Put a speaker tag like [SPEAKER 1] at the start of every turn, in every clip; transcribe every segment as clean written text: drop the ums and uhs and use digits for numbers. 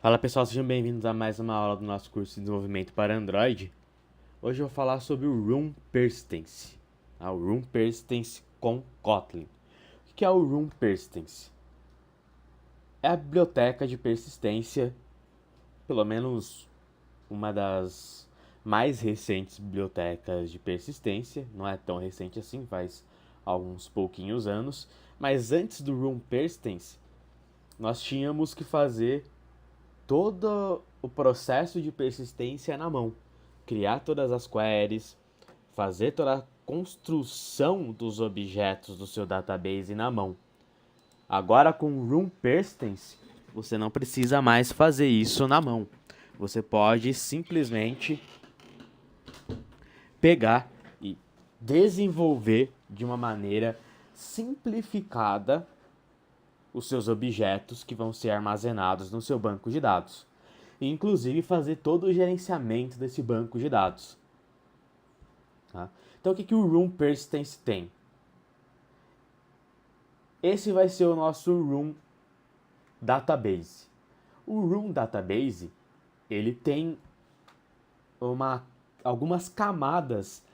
[SPEAKER 1] Fala pessoal, sejam bem-vindos a mais uma aula do nosso curso de desenvolvimento para Android. Hoje eu vou falar sobre o Room Persistence, o Room Persistence com Kotlin. O que é o Room Persistence? É a biblioteca de persistência, pelo menos uma das mais recentes bibliotecas de persistência, não é tão recente assim, faz alguns pouquinhos anos, mas antes do Room Persistence, nós tínhamos que fazer todo o processo de persistência na mão. Criar todas as queries, fazer toda a construção dos objetos do seu database na mão. Agora com Room Persistence, você não precisa mais fazer isso na mão. Você pode simplesmente pegar e desenvolver de uma maneira simplificada os seus objetos que vão ser armazenados no seu banco de dados. E, inclusive, fazer todo o gerenciamento desse banco de dados. Tá? Então, o que o Room Persistence tem? Esse vai ser o nosso Room Database. O Room Database, ele tem algumas camadas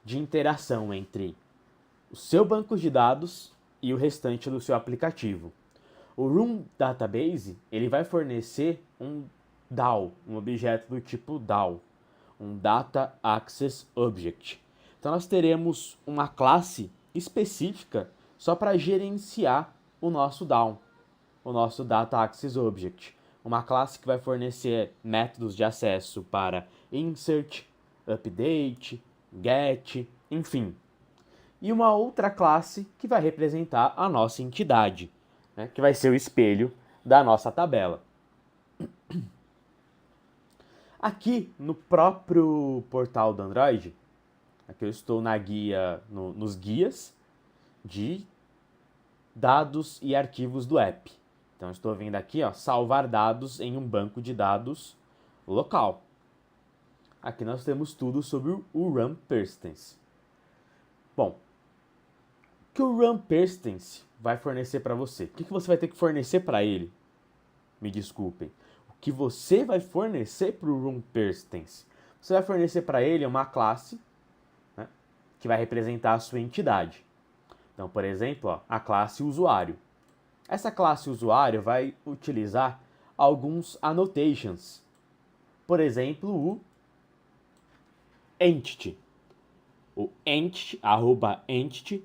[SPEAKER 1] de interação entre o seu banco de dados e o restante do seu aplicativo. O Room Database, ele vai fornecer um DAO, um objeto do tipo DAO, um Data Access Object. Então nós teremos uma classe específica só para gerenciar o nosso DAO, o nosso Data Access Object. Uma classe que vai fornecer métodos de acesso para insert, update, get, enfim. E uma outra classe que vai representar a nossa entidade, né, que vai ser o espelho da nossa tabela. Aqui no próprio portal do Android, aqui eu estou na guia, nos guias de dados e arquivos do app. Então estou vendo aqui, salvar dados em um banco de dados local. Aqui nós temos tudo sobre o Room Persistence. Bom, o que o Room Persistence vai fornecer para você? O que você vai ter que fornecer para ele? Me desculpem. O que você vai fornecer para o Room Persistence? Você vai fornecer para ele uma classe, né, que vai representar a sua entidade. Então, por exemplo, a classe usuário. Essa classe usuário vai utilizar alguns annotations. Por exemplo, o entity. O entity, @entity,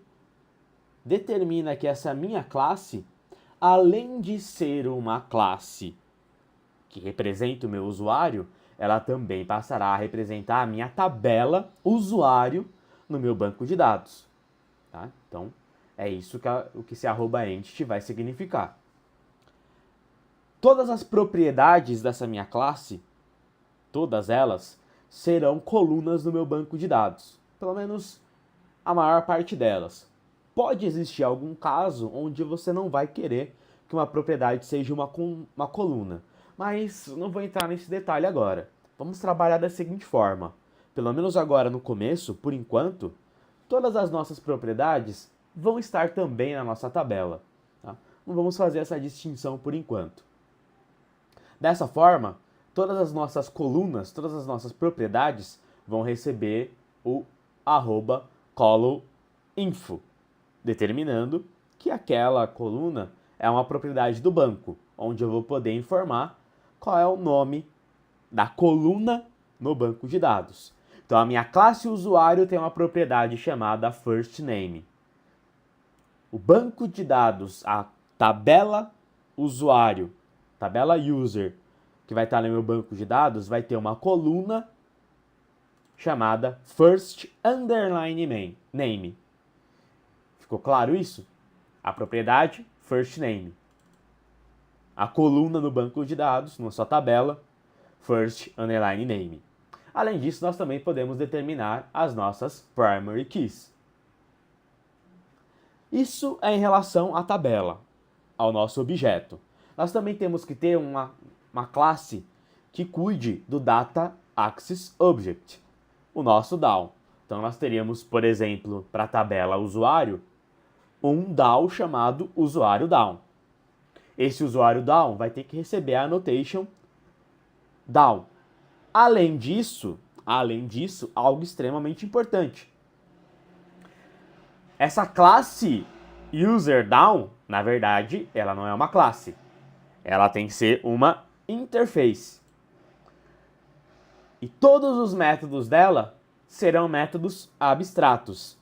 [SPEAKER 1] determina que essa minha classe, além de ser uma classe que representa o meu usuário, ela também passará a representar a minha tabela usuário no meu banco de dados. Tá? Então, é isso o que esse @entity vai significar. Todas as propriedades dessa minha classe, todas elas, serão colunas no meu banco de dados. Pelo menos a maior parte delas. Pode existir algum caso onde você não vai querer que uma propriedade seja uma coluna, mas não vou entrar nesse detalhe agora. Vamos trabalhar da seguinte forma. Pelo menos agora no começo, por enquanto, todas as nossas propriedades vão estar também na nossa tabela. Tá? Não vamos fazer essa distinção por enquanto. Dessa forma, todas as nossas colunas, todas as nossas propriedades vão receber o @column_info, determinando que aquela coluna é uma propriedade do banco, onde eu vou poder informar qual é o nome da coluna no banco de dados. Então, a minha classe usuário tem uma propriedade chamada firstName. O banco de dados, a tabela usuário, tabela user, que vai estar no meu banco de dados, vai ter uma coluna chamada first_name. Ficou claro isso? A propriedade firstName. A coluna no banco de dados, na sua tabela, first_name. Além disso, nós também podemos determinar as nossas primary keys. Isso é em relação à tabela, ao nosso objeto. Nós também temos que ter uma classe que cuide do Data Access Object, o nosso DAO. Então nós teríamos, por exemplo, para a tabela usuário, um DAO chamado usuário DAO. Esse usuário DAO vai ter que receber a annotation down. Além disso, algo extremamente importante. Essa classe userDown, na verdade, ela não é uma classe. Ela tem que ser uma interface. E todos os métodos dela serão métodos abstratos.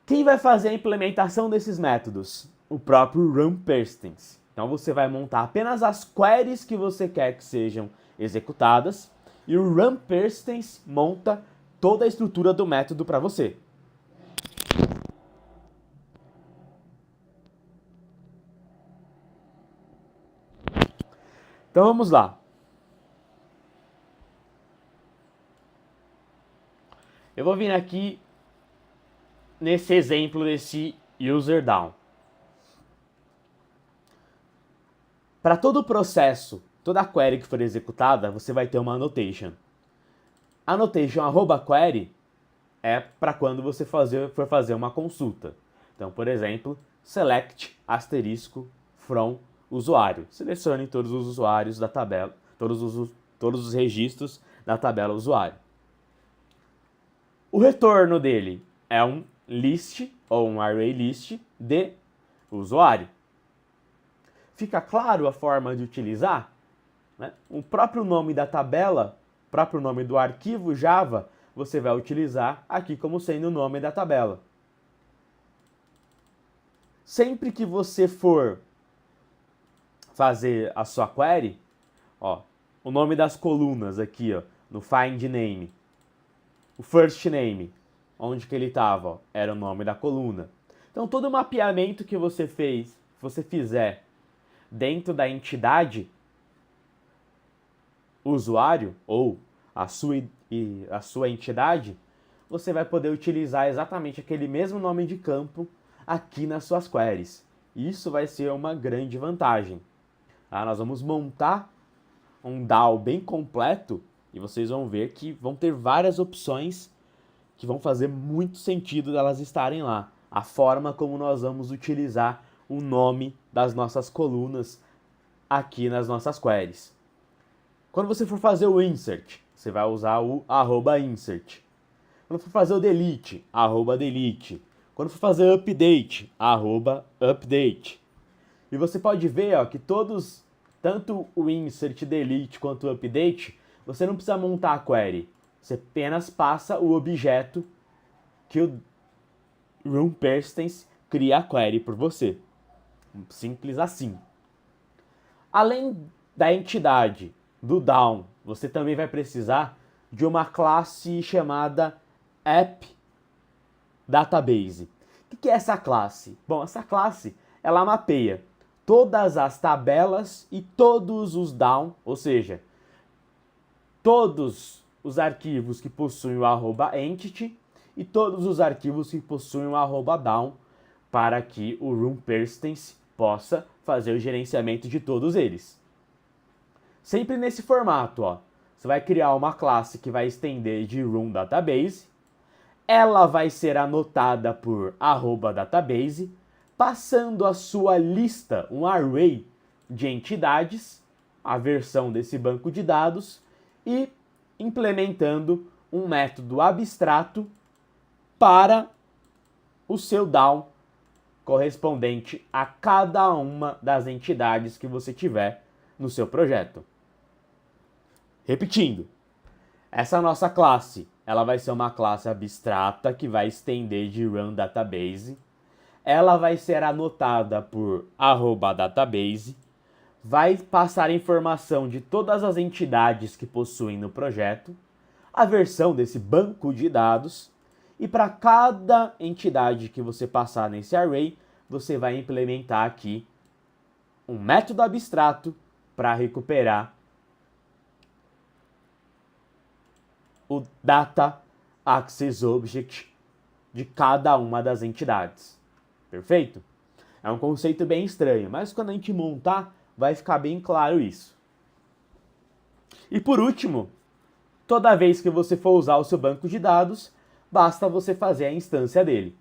[SPEAKER 1] Quem vai fazer a implementação desses métodos? O próprio runPersistence. Então você vai montar apenas as queries que você quer que sejam executadas e o runPersistence monta toda a estrutura do método para você. Então vamos lá. Eu vou vir aqui nesse exemplo desse userDown. Para todo o processo, toda a query que for executada, você vai ter uma annotation. Annotation @query é para quando você for fazer uma consulta. Então, por exemplo, select asterisco from usuário. Selecione todos os usuários da tabela, todos os registros da tabela usuário. O retorno dele é um list ou um array list de usuário. Fica claro a forma de utilizar? Né? O próprio nome da tabela, o próprio nome do arquivo Java, você vai utilizar aqui como sendo o nome da tabela. Sempre que você for fazer a sua query, ó, o nome das colunas aqui, ó, no find name, o first name, onde que ele estava, era o nome da coluna. Então todo o mapeamento que você fizer dentro da entidade usuário ou a sua entidade, você vai poder utilizar exatamente aquele mesmo nome de campo aqui nas suas queries. Isso vai ser uma grande vantagem. Nós vamos montar um DAO bem completo e vocês vão ver que vão ter várias opções que vão fazer muito sentido delas estarem lá. A forma como nós vamos utilizar o nome das nossas colunas aqui nas nossas queries. Quando você for fazer o insert, você vai usar o @insert. Quando for fazer o delete, @delete. Quando for fazer update, @update. E você pode ver, ó, que tanto o insert, delete quanto o update, você não precisa montar a query. Você apenas passa o objeto que o runPersistence cria a query por você. Simples assim. Além da entidade do down, você também vai precisar de uma classe chamada AppDatabase. O que é essa classe? Bom, essa classe ela mapeia todas as tabelas e todos os down, ou seja, todos os arquivos que possuem o @entity e todos os arquivos que possuem o @down para que o runPersistence possa fazer o gerenciamento de todos eles. Sempre nesse formato, ó. Você vai criar uma classe que vai estender de runDatabase, ela vai ser anotada por @database, passando a sua lista, um array de entidades, a versão desse banco de dados, e implementando um método abstrato para o seu down correspondente a cada uma das entidades que você tiver no seu projeto. Repetindo, essa nossa classe, ela vai ser uma classe abstrata que vai estender de runDatabase, ela vai ser anotada por @database, vai passar informação de todas as entidades que possuem no projeto, a versão desse banco de dados, e para cada entidade que você passar nesse array, você vai implementar aqui um método abstrato para recuperar o Data Access Object de cada uma das entidades. Perfeito? É um conceito bem estranho, mas quando a gente montar, vai ficar bem claro isso. E por último, toda vez que você for usar o seu banco de dados, basta você fazer a instância dele.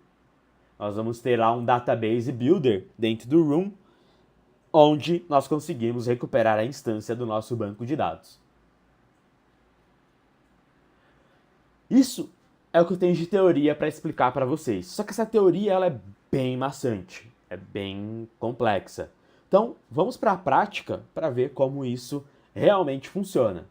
[SPEAKER 1] Nós vamos ter lá um Database Builder dentro do Room, onde nós conseguimos recuperar a instância do nosso banco de dados. Isso é o que eu tenho de teoria para explicar para vocês. Só que essa teoria ela é bem maçante, é bem complexa. Então, vamos para a prática para ver como isso realmente funciona.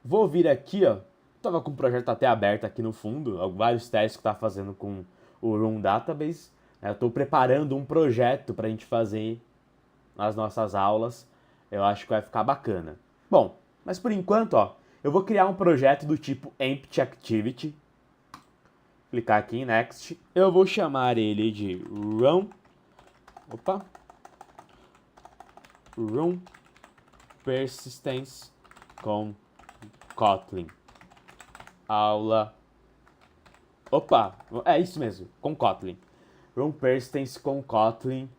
[SPEAKER 1] Vou vir aqui, ó. Estava com o projeto até aberto aqui no fundo, vários testes que eu estava fazendo com o Room Database. Eu estou preparando um projeto para a gente fazer nas nossas aulas. Eu acho que vai ficar bacana. Bom, mas por enquanto, ó, eu vou criar um projeto do tipo Empty Activity. Clicar aqui em Next. Eu vou chamar ele de Room Persistence com Kotlin. Aula. É isso mesmo, com Kotlin. Room Persistence com Kotlin.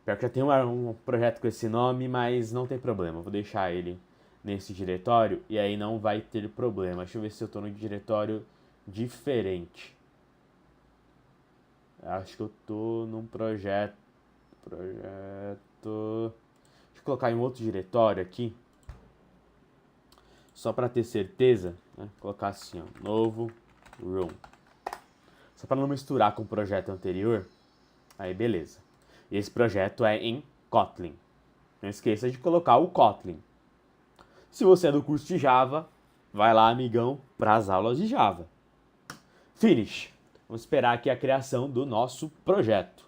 [SPEAKER 1] Pior que já tem um projeto com esse nome, mas não tem problema. Vou deixar ele nesse diretório e aí não vai ter problema. Deixa eu ver se eu estou no diretório diferente. Acho que eu estou num projeto. Deixa eu colocar em outro diretório aqui. Só para ter certeza, né? Colocar assim, ó, novo room. Só para não misturar com o projeto anterior. Aí beleza. E esse projeto é em Kotlin. Não esqueça de colocar o Kotlin. Se você é do curso de Java, vai lá, amigão, para as aulas de Java. Finish. Vamos esperar aqui a criação do nosso projeto.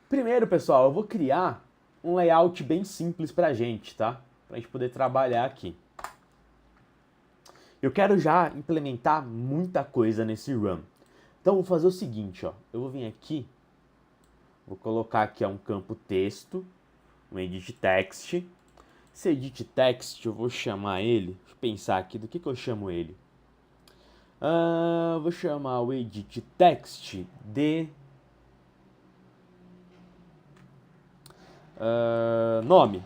[SPEAKER 1] Primeiro, pessoal, eu vou criar um layout bem simples para a gente, tá? Para a gente poder trabalhar aqui. Eu quero já implementar muita coisa nesse run. Então, vou fazer o seguinte, ó. Eu vou vir aqui, vou colocar aqui um campo texto, um edit text. Esse edit text, eu vou chamar ele, deixa eu pensar aqui, do que eu chamo ele? Vou chamar o edit text de nome.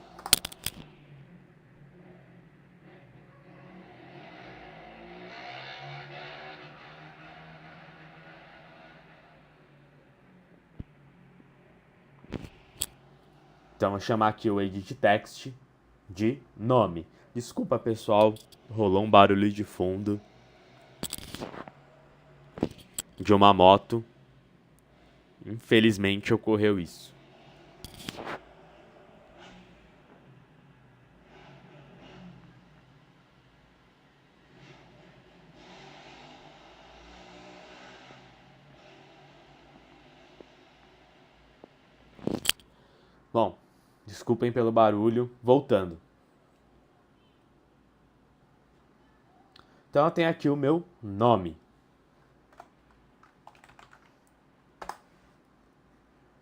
[SPEAKER 1] Então, vou chamar aqui o edit text de nome. Desculpa, pessoal, rolou um barulho de fundo de uma moto. Infelizmente, ocorreu isso. Bom, desculpem pelo barulho. Voltando. Então, eu tenho aqui o meu nome.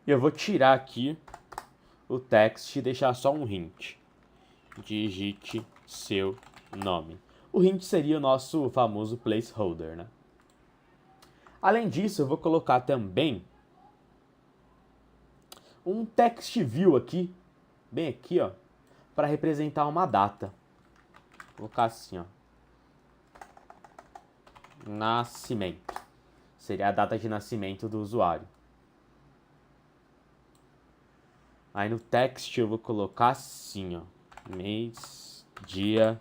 [SPEAKER 1] E eu vou tirar aqui o text e deixar só um hint. Digite seu nome. O hint seria o nosso famoso placeholder, né? Além disso, eu vou colocar também um text view aqui, bem aqui, ó, para representar uma data. Vou colocar assim, ó. Nascimento. Seria a data de nascimento do usuário. Aí no text eu vou colocar assim, ó. Mês, dia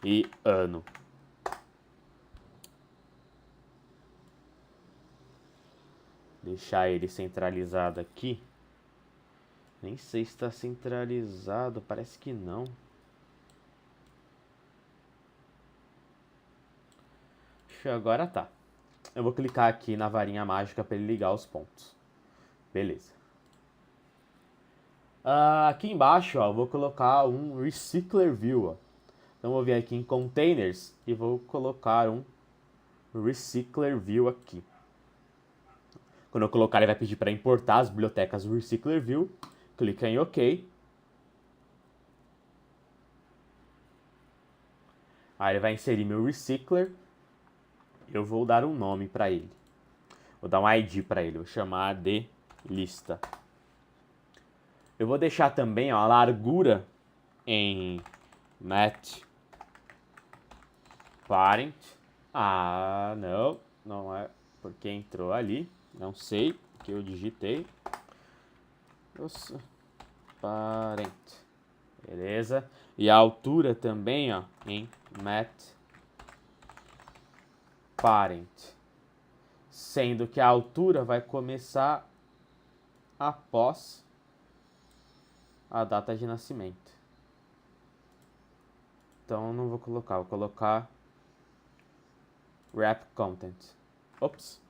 [SPEAKER 1] e ano. Deixar ele centralizado aqui. Nem sei se está centralizado, parece que não. Agora tá. Eu vou clicar aqui na varinha mágica para ele ligar os pontos. Beleza. Aqui embaixo, ó, eu vou colocar um Recycler View. Ó. Então, eu vou vir aqui em Containers e vou colocar um Recycler View aqui. Quando eu colocar, ele vai pedir para importar as bibliotecas do Recycler View. Clica em OK. Aí ele vai inserir meu Recycler. Eu vou dar um nome para ele. Vou dar um ID para ele. Vou chamar de lista. Eu vou deixar também, ó, a largura em mat parent. Não é. porque entrou ali, não sei, que eu digitei. Nossa, parent, beleza? E a altura também, ó, em mat parent, sendo que a altura vai começar após a data de nascimento. Então eu não vou colocar wrap content. Ops.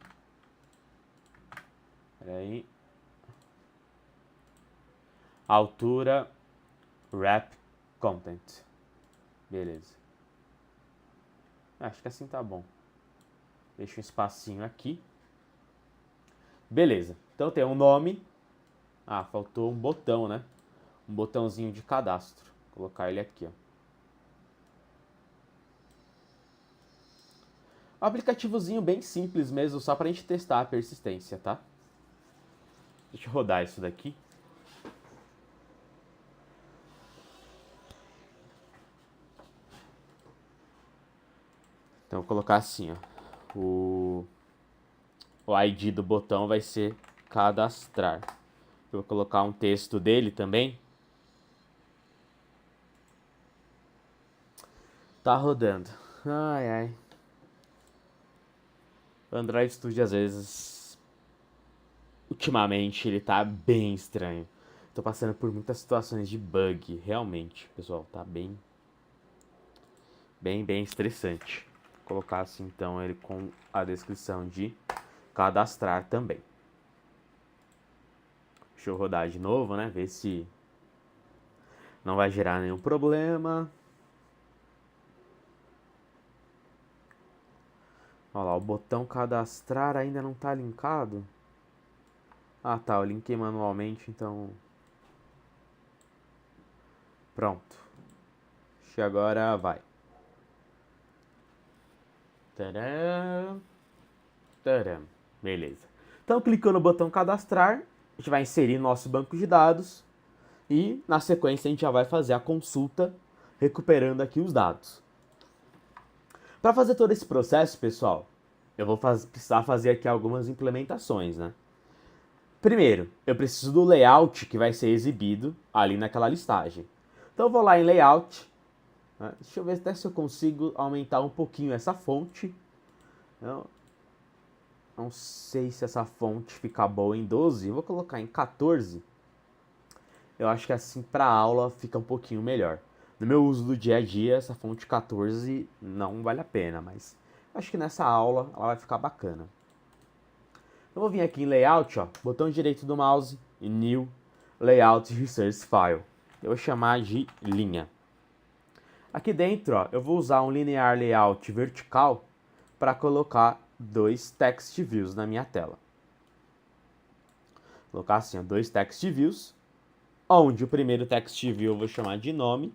[SPEAKER 1] Peraí. Altura wrap content. Beleza. Acho que assim tá bom. Deixa um espacinho aqui. Beleza. Então tem um nome. Ah, faltou um botão, né? Um botãozinho de cadastro. Vou colocar ele aqui, ó. Um aplicativozinho bem simples mesmo, só pra gente testar a persistência, tá? Deixa eu rodar isso daqui. Então eu vou colocar assim, ó. O ID do botão vai ser cadastrar. Eu vou colocar um texto dele também. Tá rodando. Ai, ai. O Android Studio, às vezes, ultimamente, ele tá bem estranho. Tô passando por muitas situações de bug, realmente, pessoal. Tá bem estressante. Vou colocar assim, então, ele com a descrição de cadastrar também. Deixa eu rodar de novo, né? Ver se não vai gerar nenhum problema. Olha lá, o botão cadastrar ainda não tá linkado. Ah, tá, eu linkei manualmente, então... Pronto. Acho que agora vai. Tcharam. Tcharam. Beleza. Então, clicando no botão cadastrar, a gente vai inserir nosso banco de dados e, na sequência, a gente já vai fazer a consulta, recuperando aqui os dados. Para fazer todo esse processo, pessoal, eu vou precisar fazer aqui algumas implementações, né? Primeiro, eu preciso do layout que vai ser exibido ali naquela listagem. Então eu vou lá em layout, né? Deixa eu ver até se eu consigo aumentar um pouquinho essa fonte. Não sei se essa fonte fica boa em 12, eu vou colocar em 14. Eu acho que assim para aula fica um pouquinho melhor. No meu uso do dia a dia, essa fonte 14 não vale a pena, mas acho que nessa aula ela vai ficar bacana. Eu vou vir aqui em Layout, ó, botão direito do mouse e New Layout Resource File. Eu vou chamar de linha. Aqui dentro, ó, eu vou usar um Linear Layout vertical para colocar 2 text views na minha tela. Vou colocar assim, ó, 2 text views, onde o primeiro text view eu vou chamar de nome.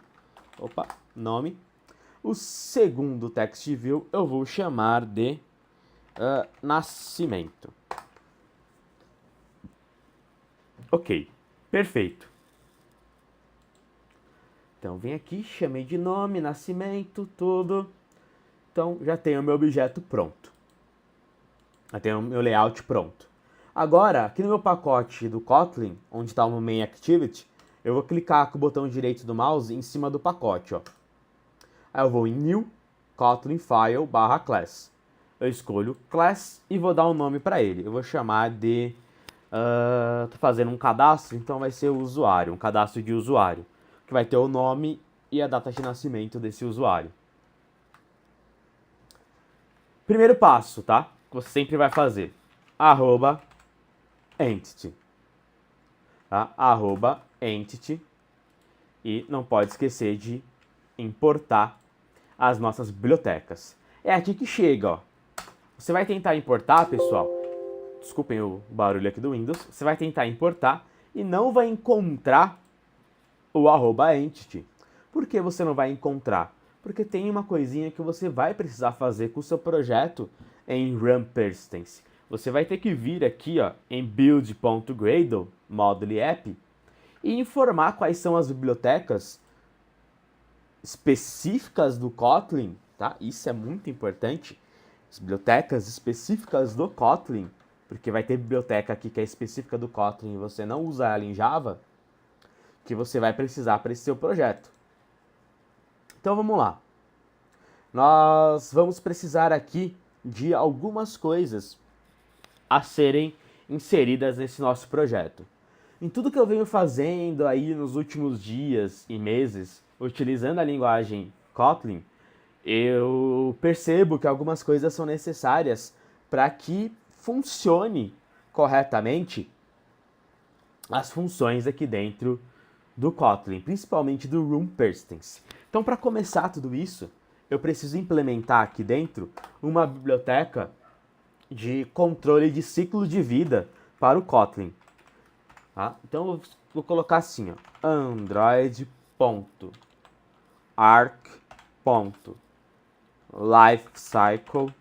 [SPEAKER 1] Opa, nome. O segundo text view eu vou chamar de nascimento. Ok, perfeito. Então, vem aqui, chamei de nome, nascimento, tudo. Então, já tenho o meu objeto pronto. Já tenho o meu layout pronto. Agora, aqui no meu pacote do Kotlin, onde está o main activity, eu vou clicar com o botão direito do mouse em cima do pacote, ó. Aí eu vou em New, Kotlin File, /class. Eu escolho class e vou dar um nome para ele. Eu vou chamar de... tô fazendo um cadastro, então vai ser o usuário, um cadastro de usuário, que vai ter o nome e a data de nascimento desse usuário. Primeiro passo, tá? Que você sempre vai fazer. @entity. Tá? @entity. E não pode esquecer de importar as nossas bibliotecas. É aqui que chega, ó. Você vai tentar importar, pessoal. Desculpem o barulho aqui do Windows. Você vai tentar importar e não vai encontrar o @entity. Por que você não vai encontrar? Porque tem uma coisinha que você vai precisar fazer com o seu projeto em run persistence. Você vai ter que vir aqui, ó, em build.gradle, module app, e informar quais são as bibliotecas específicas do Kotlin, tá? Isso é muito importante, as bibliotecas específicas do Kotlin, porque vai ter biblioteca aqui que é específica do Kotlin e você não usa ela em Java, que você vai precisar para esse seu projeto. Então vamos lá. Nós vamos precisar aqui de algumas coisas a serem inseridas nesse nosso projeto. Em tudo que eu venho fazendo aí nos últimos dias e meses, utilizando a linguagem Kotlin, eu percebo que algumas coisas são necessárias para que funcione corretamente as funções aqui dentro do Kotlin, principalmente do Room Perstance. Então, para começar tudo isso, eu preciso implementar aqui dentro uma biblioteca de controle de ciclo de vida para o Kotlin. Tá? Então, eu vou colocar assim, ó, android.arc.lifecycle,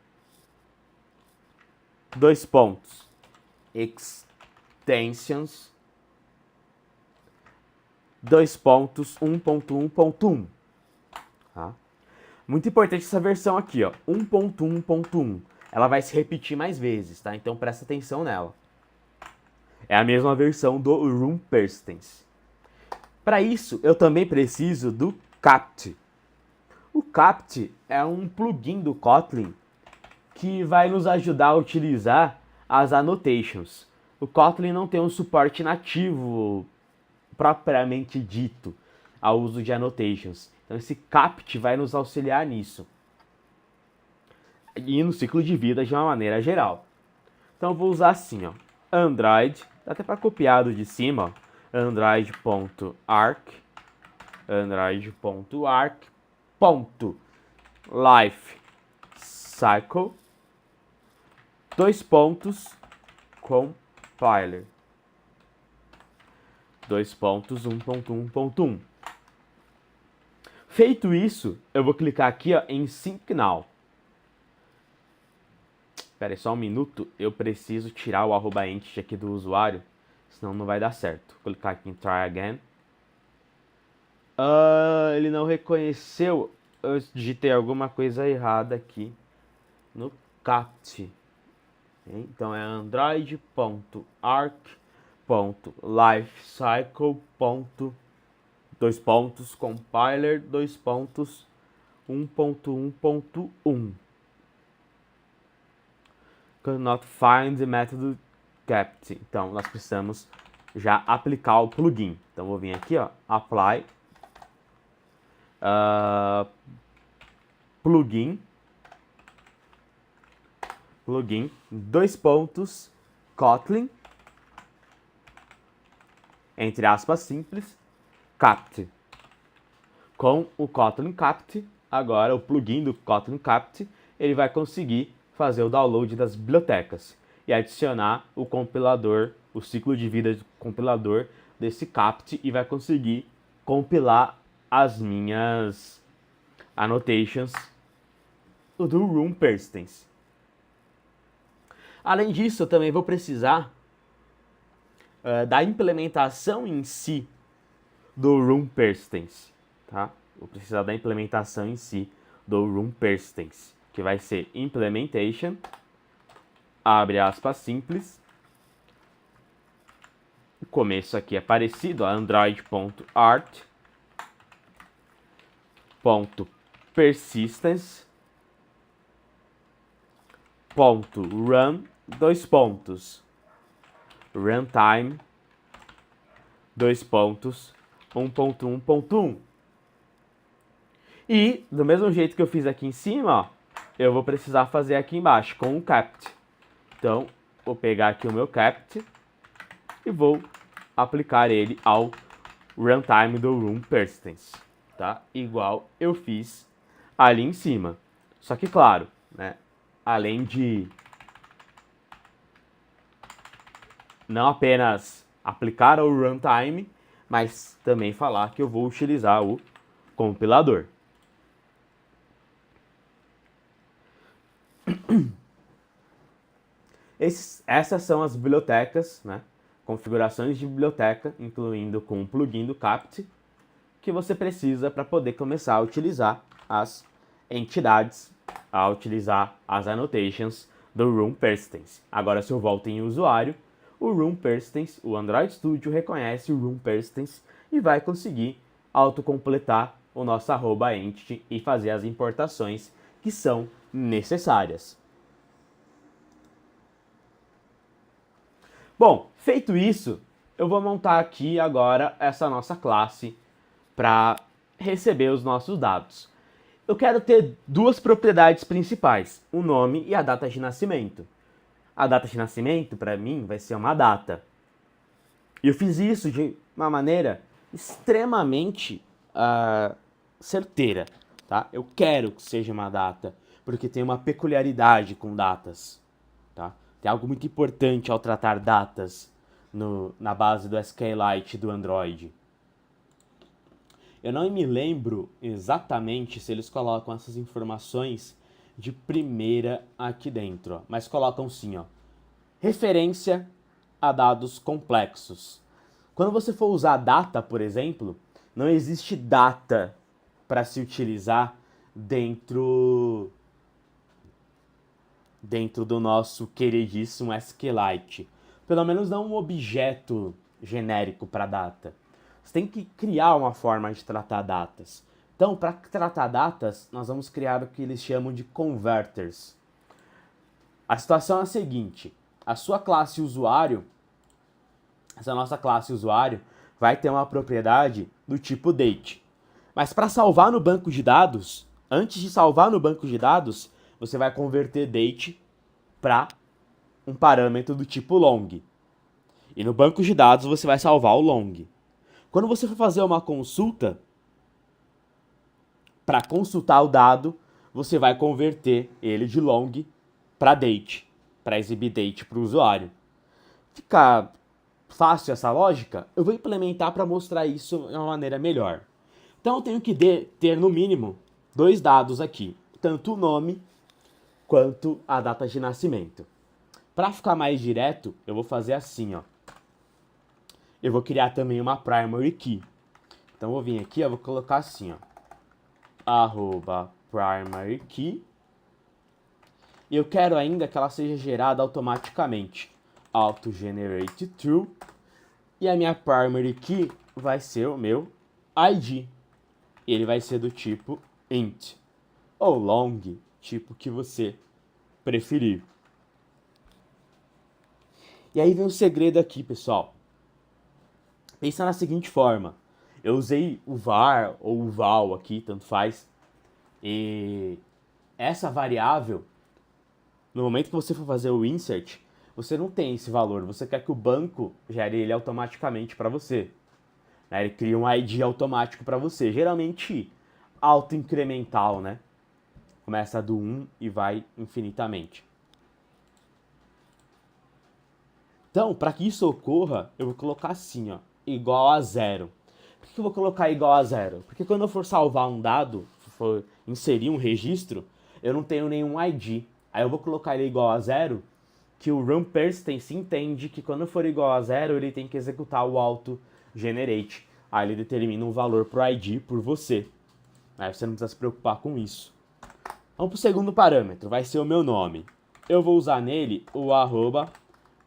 [SPEAKER 1] extensions, 1.1.1. Tá? Muito importante essa versão aqui, ó, 1.1.1. Ela vai se repetir mais vezes, tá? Então presta atenção nela. É a mesma versão do Room Perstance. Para isso, eu também preciso do capt. O capt é um plugin do Kotlin que vai nos ajudar a utilizar as annotations. O Kotlin não tem um suporte nativo propriamente dito ao uso de annotations. Então esse capt vai nos auxiliar nisso. E no ciclo de vida de uma maneira geral. Então eu vou usar assim, ó, Android, dá até para copiar do de cima, ó, Android.arc.lifecycle, compiler, 1.1.1. Feito isso, eu vou clicar aqui, ó, em Sync Now. Espera aí só um minuto, eu preciso tirar o @entity aqui do usuário, senão não vai dar certo. Vou clicar aqui em Try Again. Ele não reconheceu, eu digitei alguma coisa errada aqui no capt. Então é android.arc.lifecycle. Compiler 1.1.1. Cannot find the method capt. Então, nós precisamos já aplicar o plugin. Então, vou vir aqui, ó, apply plugin, 2 pontos, Kotlin, entre aspas simples, capt. Com o Kotlin capt, agora o plugin do Kotlin capt, ele vai conseguir fazer o download das bibliotecas e adicionar o compilador, o ciclo de vida do compilador desse capt e vai conseguir compilar as minhas annotations do Room Perstance. Além disso, eu também vou precisar da implementação em si do Room Perstance, tá? Vou precisar da implementação em si do Room Perstance, que vai ser implementation, abre aspas simples. O começo aqui é parecido, android.art.persistence.run, 2 pontos, runtime, 2 pontos, 1.1.1. E, do mesmo jeito que eu fiz aqui em cima, ó, eu vou precisar fazer aqui embaixo com o capt. Então, vou pegar aqui o meu capt e vou aplicar ele ao runtime do Room Perstance, tá? Igual eu fiz ali em cima. Só que, claro, né, além de não apenas aplicar o runtime, mas também falar que eu vou utilizar o compilador. Essas são as bibliotecas, né? Configurações de biblioteca, incluindo com o plugin do capt, que você precisa para poder começar a utilizar as entidades, a utilizar as annotations do Room Persistence. Agora, se eu volto em usuário, o Room Persistence, o Android Studio reconhece o Room Persistence e vai conseguir autocompletar o nosso @entity e fazer as importações que são necessárias. Bom, feito isso, eu vou montar aqui agora essa nossa classe para receber os nossos dados. Eu quero ter duas propriedades principais, o nome e a data de nascimento. A data de nascimento, para mim, vai ser uma data. E eu fiz isso de uma maneira extremamente certeira, tá? Eu quero que seja uma data, porque tem uma peculiaridade com datas, tá? Tem algo muito importante ao tratar datas na base do SQLite do Android. Eu não me lembro exatamente se eles colocam essas informações de primeira aqui dentro, ó, mas colocam sim, ó, referência a dados complexos. Quando você for usar data, por exemplo, não existe data para se utilizar dentro do nosso queridíssimo SQLite. Pelo menos não um objeto genérico para data. Você tem que criar uma forma de tratar datas. Então, para tratar datas, nós vamos criar o que eles chamam de converters. A situação é a seguinte: a sua classe usuário, essa nossa classe usuário, vai ter uma propriedade do tipo date. Mas para salvar no banco de dados, antes de salvar no banco de dados, você vai converter date para um parâmetro do tipo long. E no banco de dados você vai salvar o long. Quando você for fazer uma consulta, para consultar o dado, você vai converter ele de long para date, para exibir date para o usuário. Fica fácil essa lógica? Eu vou implementar para mostrar isso de uma maneira melhor. Então eu tenho que ter no mínimo dois dados aqui, tanto o nome quanto a data de nascimento. Para ficar mais direto, eu vou fazer assim, ó. Eu vou criar também uma primary key. Então eu vou vir aqui, eu vou colocar assim, ó, @primary key. E eu quero ainda que ela seja gerada automaticamente, auto-generate true. E a minha primary key vai ser o meu ID. Ele vai ser do tipo int ou long, tipo que você preferir. E aí vem um segredo aqui, pessoal. Pensa na seguinte forma. Eu usei o var ou o val aqui, tanto faz. E essa variável, no momento que você for fazer o insert, você não tem esse valor. Você quer que o banco gere ele automaticamente para você. Ele cria um ID automático para você. Geralmente auto-incremental, né? Começa do 1 e vai infinitamente. Então, para que isso ocorra, eu vou colocar assim, ó, igual a 0. Por que eu vou colocar igual a 0? Porque quando eu for salvar um dado, for inserir um registro, eu não tenho nenhum ID. Aí eu vou colocar ele igual a 0, que o Room Persistence entende que quando for igual a 0, ele tem que executar o auto-generate. Aí ele determina um valor pro ID por você. Aí você não precisa se preocupar com isso. Vamos pro segundo parâmetro, vai ser o meu nome. Eu vou usar nele o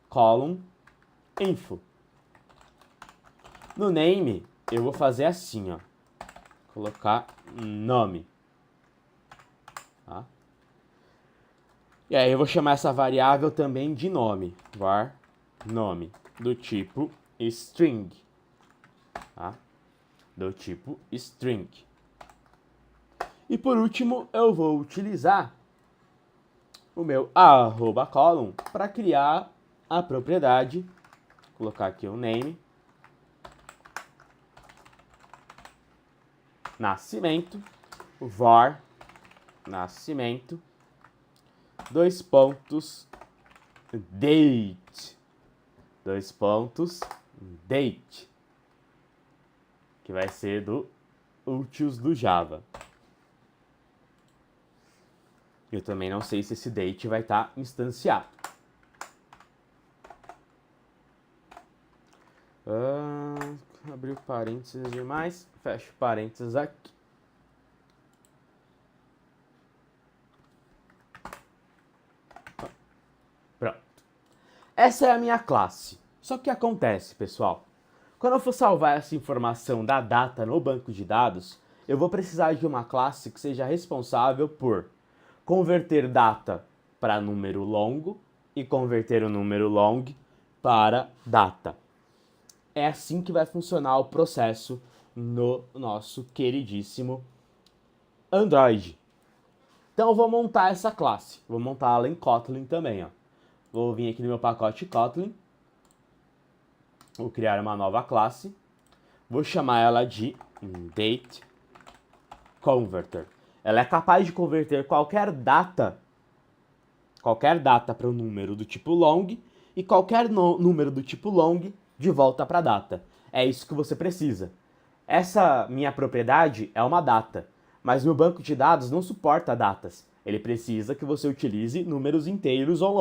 [SPEAKER 1] @column info. No name, eu vou fazer assim, ó. Colocar nome. Tá? E aí eu vou chamar essa variável também de nome. Var nome. Do tipo string. Tá? Do tipo string. E por último, eu vou utilizar o meu @column para criar a propriedade. Vou colocar aqui o name. Nascimento. Var nascimento. Dois pontos. Date. Dois pontos. Date. Que vai ser do utils do Java. Eu também não sei se esse date vai estar instanciado. Abrir parênteses demais. Fecho parênteses aqui. essa é a minha classe. Só que o que acontece, pessoal? Quando eu for salvar essa informação da data no banco de dados, eu vou precisar de uma classe que seja responsável por converter data para número longo e converter o número long para data. É assim que vai funcionar o processo no nosso queridíssimo Android. Então eu vou montar essa classe. Vou montar ela em Kotlin também. Ó. Vou vir aqui no meu pacote Kotlin. Vou criar uma nova classe. Vou chamar ela de DateConverter. Ela é capaz de converter qualquer data para um número do tipo long e qualquer número do tipo long de volta para data. É isso que você precisa. Essa minha propriedade é uma data, mas meu banco de dados não suporta datas. Ele precisa que você utilize números inteiros ou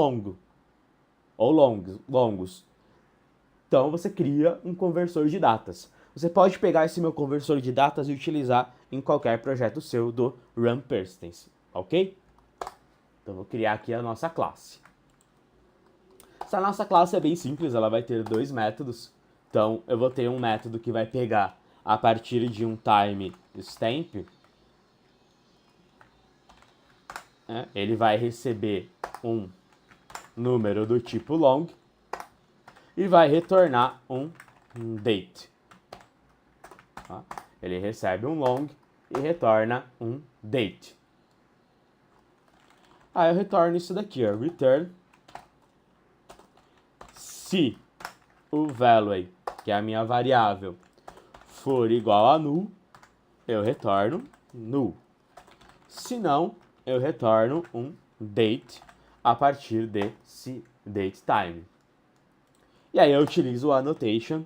[SPEAKER 1] longos. Então você cria um conversor de datas. Você pode pegar esse meu conversor de datas e utilizar em qualquer projeto seu do Run Persistence, ok? Então vou criar aqui a nossa classe. Essa nossa classe é bem simples, ela vai ter dois métodos. Então eu vou ter um método que vai pegar a partir de um time stamp. Ele vai receber um número do tipo long e vai retornar um date. Tá? Ele recebe um long e retorna um date. Aí eu retorno isso daqui, ó, return. Se o value, que é a minha variável, for igual a null, eu retorno null. Se não, eu retorno um date a partir desse datetime. E aí eu utilizo o annotation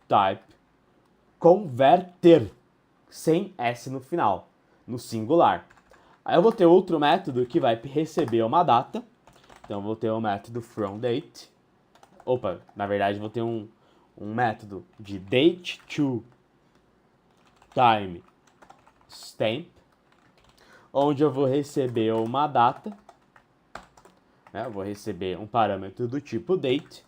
[SPEAKER 1] type converter, sem S no final, no singular. Aí eu vou ter outro método que vai receber uma data. Então eu vou ter o método fromDate. Opa, na verdade vou ter um método de DateToTime onde eu vou receber uma data. Eu vou receber um parâmetro do tipo date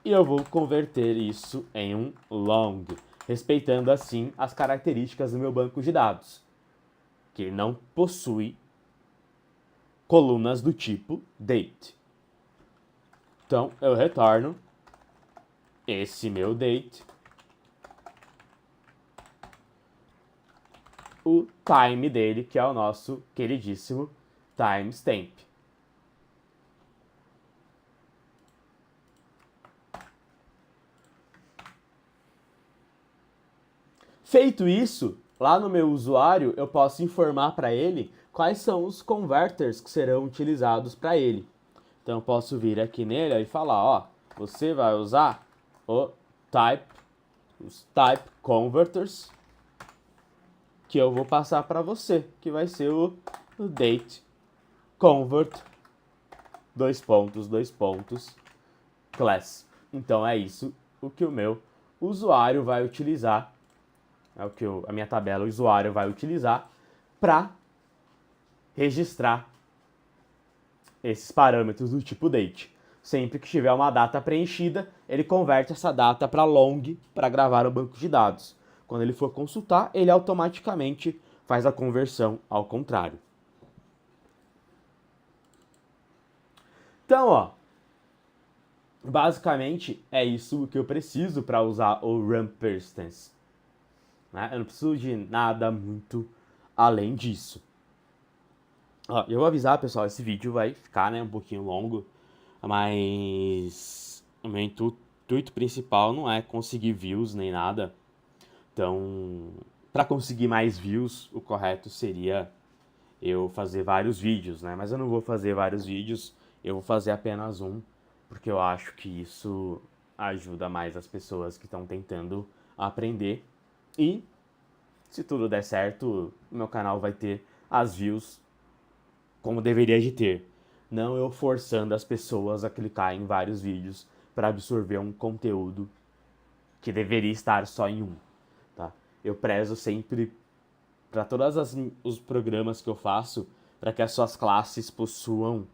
[SPEAKER 1] e eu vou converter isso em um long, respeitando assim as características do meu banco de dados, que não possui colunas do tipo date. Então eu retorno esse meu date, o time dele, que é o nosso queridíssimo timestamp. Feito isso, lá no meu usuário eu posso informar para ele quais são os converters que serão utilizados para ele. Então eu posso vir aqui nele e falar, ó, você vai usar os type converters que eu vou passar para você, que vai ser o date convert class. Então é isso o que o meu usuário vai utilizar. É o que a minha tabela usuário vai utilizar para registrar esses parâmetros do tipo date. Sempre que tiver uma data preenchida, ele converte essa data para long para gravar no banco de dados. Quando ele for consultar, ele automaticamente faz a conversão ao contrário. Então, ó, basicamente é isso que eu preciso para usar o Run Persistence. Eu não preciso de nada muito além disso. Ó, eu vou avisar, pessoal, esse vídeo vai ficar um pouquinho longo, mas o meu intuito principal não é conseguir views nem nada. Então, para conseguir mais views, o correto seria eu fazer vários vídeos, né? Mas eu não vou fazer vários vídeos, eu vou fazer apenas um, porque eu acho que isso ajuda mais as pessoas que estão tentando aprender. E, se tudo der certo, o meu canal vai ter as views como deveria de ter. Não eu forçando as pessoas a clicar em vários vídeos para absorver um conteúdo que deveria estar só em um. Tá? Eu prezo sempre para todos os programas que eu faço para que as suas classes possuam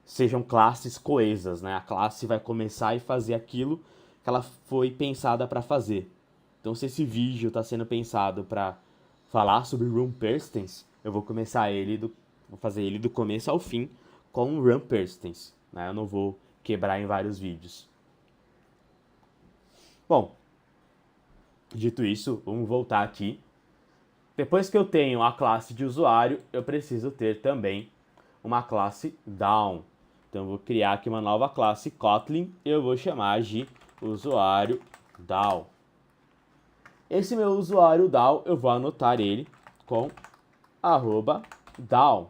[SPEAKER 1] sejam classes coesas, né? A classe vai começar e fazer aquilo que ela foi pensada para fazer. Então, se esse vídeo está sendo pensado para falar sobre Run Persistence, eu vou vou fazer ele do começo ao fim com Run Persistence, né? Eu não vou quebrar em vários vídeos. Bom, dito isso, vamos voltar aqui. Depois que eu tenho a classe de usuário, eu preciso ter também uma classe down. Então eu vou criar aqui uma nova classe Kotlin e eu vou chamar de usuário down. Esse meu usuário down, eu vou anotar ele com @down.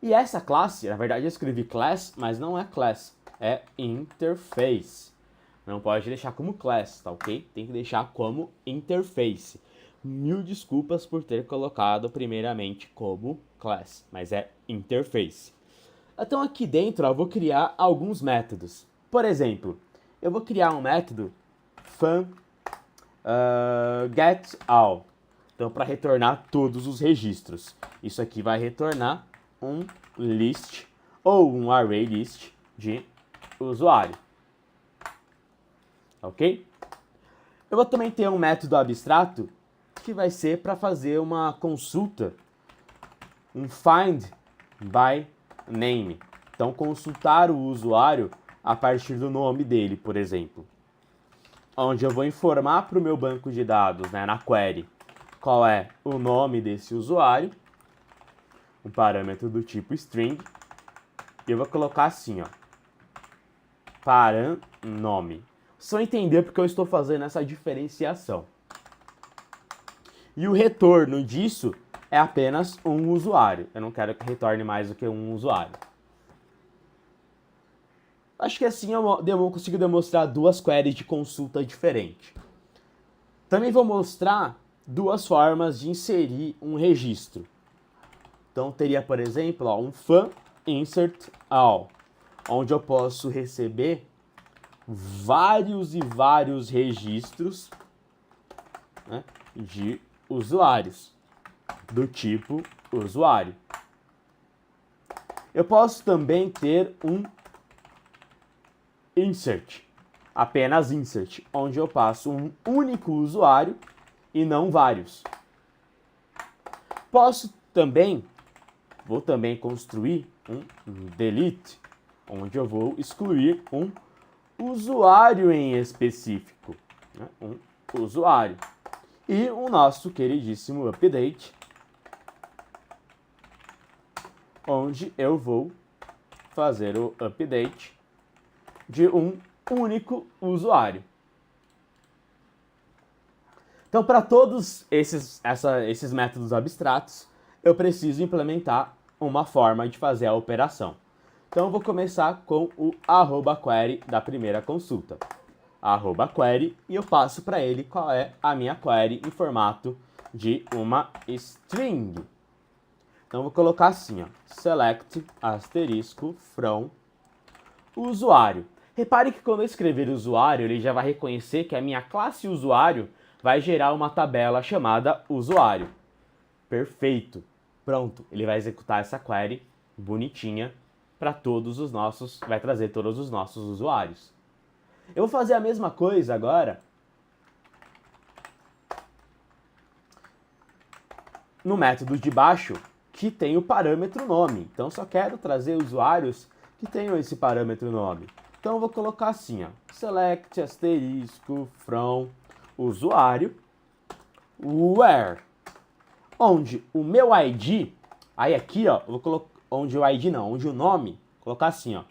[SPEAKER 1] E essa classe, na verdade eu escrevi class, mas não é class, é interface. Não pode deixar como class, tá ok? Tem que deixar como interface. Mil desculpas por ter colocado primeiramente como class, mas é interface. Então aqui dentro eu vou criar alguns métodos. Por exemplo, eu vou criar um método fun getAll. Então para retornar todos os registros. Isso aqui vai retornar um list ou um array list de usuário. Ok? Eu vou também ter um método abstrato que vai ser para fazer uma consulta, um find by name. Então, consultar o usuário a partir do nome dele, por exemplo. Onde eu vou informar para o meu banco de dados, né, na query, qual é o nome desse usuário, um parâmetro do tipo string, e eu vou colocar assim, ó, paranome. Só entender porque eu estou fazendo essa diferenciação. E o retorno disso é apenas um usuário. Eu não quero que retorne mais do que um usuário. Acho que assim eu consigo demonstrar duas queries de consulta diferentes. Também vou mostrar duas formas de inserir um registro. Então teria, por exemplo, um fun insert all, onde eu posso receber vários e vários registros, né, de usuários, do tipo usuário. Eu posso também ter um insert, apenas insert, onde eu passo um único usuário e não vários. Vou também construir um delete, onde eu vou excluir um usuário em específico, né? Um usuário. E o nosso queridíssimo update, onde eu vou fazer o update de um único usuário. Então, para todos esses métodos abstratos, eu preciso implementar uma forma de fazer a operação. Então, eu vou começar com o @query da primeira consulta. @query, e eu passo para ele qual é a minha query em formato de uma string. Então, eu vou colocar assim, ó, select asterisco from usuário. Repare que quando eu escrever usuário, ele já vai reconhecer que a minha classe usuário vai gerar uma tabela chamada usuário. Perfeito. Pronto, ele vai executar essa query bonitinha para vai trazer todos os nossos usuários. Eu vou fazer a mesma coisa agora no método de baixo, que tem o parâmetro nome. Então, só quero trazer usuários que tenham esse parâmetro nome. Então, eu vou colocar assim, ó, select asterisco from usuário where, onde o meu ID, aí aqui, ó, eu vou colocar onde o ID não, onde o nome, vou colocar assim, ó,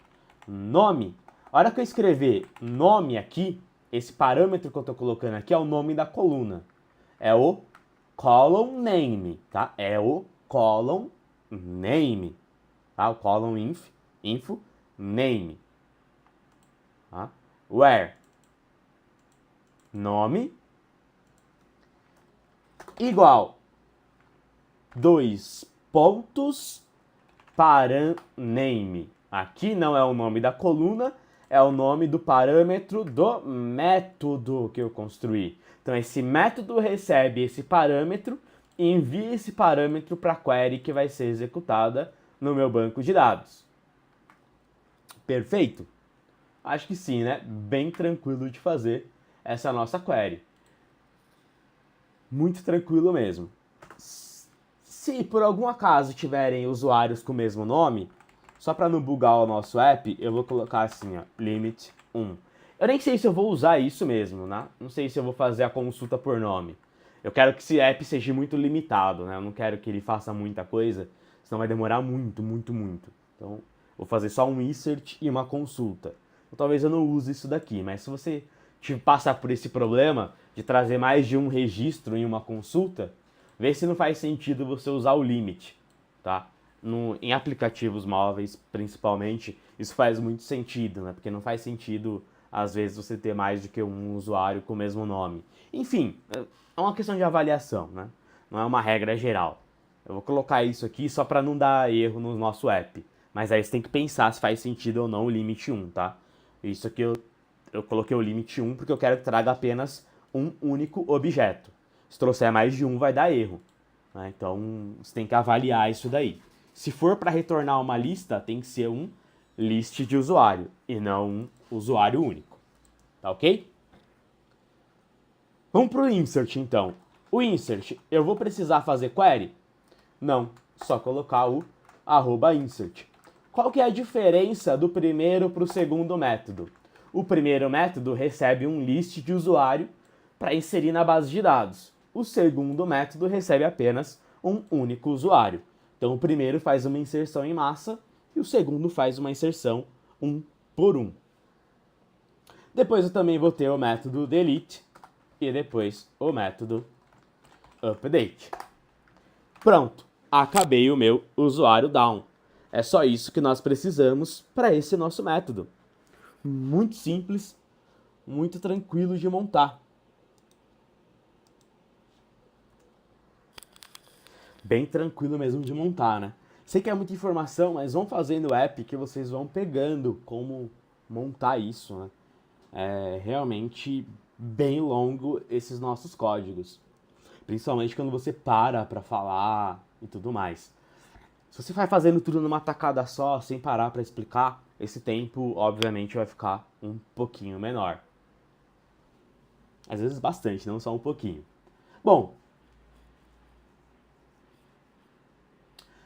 [SPEAKER 1] nome. A hora que eu escrever nome aqui, esse parâmetro que eu estou colocando aqui é o nome da coluna. É o column name, tá? É o column name, tá? O column info name. Tá? Where nome igual 2 pontos paraname. Aqui não é o nome da coluna, é o nome do parâmetro do método que eu construí. Então, esse método recebe esse parâmetro e envia esse parâmetro para a query que vai ser executada no meu banco de dados. Perfeito? Acho que sim, né? Bem tranquilo de fazer essa nossa query. Muito tranquilo mesmo. Se por algum acaso tiverem usuários com o mesmo nome, só para não bugar o nosso app, eu vou colocar assim, ó, limit 1. Eu nem sei se eu vou usar isso mesmo, né? Não sei se eu vou fazer a consulta por nome. Eu quero que esse app seja muito limitado, né? Eu não quero que ele faça muita coisa, senão vai demorar muito, muito, muito. Então, vou fazer só um insert e uma consulta. Então, talvez eu não use isso daqui, mas se você passar por esse problema de trazer mais de um registro em uma consulta, vê se não faz sentido você usar o limit, tá? Em aplicativos móveis, principalmente, isso faz muito sentido, né? Porque não faz sentido, às vezes, você ter mais do que um usuário com o mesmo nome. Enfim, é uma questão de avaliação, né? Não é uma regra geral. Eu vou colocar isso aqui só para não dar erro no nosso app. Mas aí você tem que pensar se faz sentido ou não o limite 1, tá? Isso aqui eu coloquei o limite 1 porque eu quero que traga apenas um único objeto. Se trouxer mais de um, vai dar erro, né? Então, você tem que avaliar isso daí. Se for para retornar uma lista, tem que ser um list de usuário e não um usuário único. Tá ok? Vamos para o insert, então. O insert, eu vou precisar fazer query? Não, só colocar o @insert. Qual que é a diferença do primeiro para o segundo método? O primeiro método recebe um list de usuário para inserir na base de dados. O segundo método recebe apenas um único usuário. Então o primeiro faz uma inserção em massa e o segundo faz uma inserção um por um. Depois eu também vou ter o método delete e depois o método update. Pronto, acabei o meu usuário down. É só isso que nós precisamos para esse nosso método. Muito simples, muito tranquilo de montar. Bem tranquilo mesmo de montar, né? Sei que é muita informação, mas vão fazendo o app que vocês vão pegando como montar isso, né? É realmente bem longo esses nossos códigos. Principalmente quando você para falar e tudo mais. Se você vai fazendo tudo numa tacada só, sem parar para explicar, esse tempo, obviamente, vai ficar um pouquinho menor. Às vezes bastante, não só um pouquinho. Bom,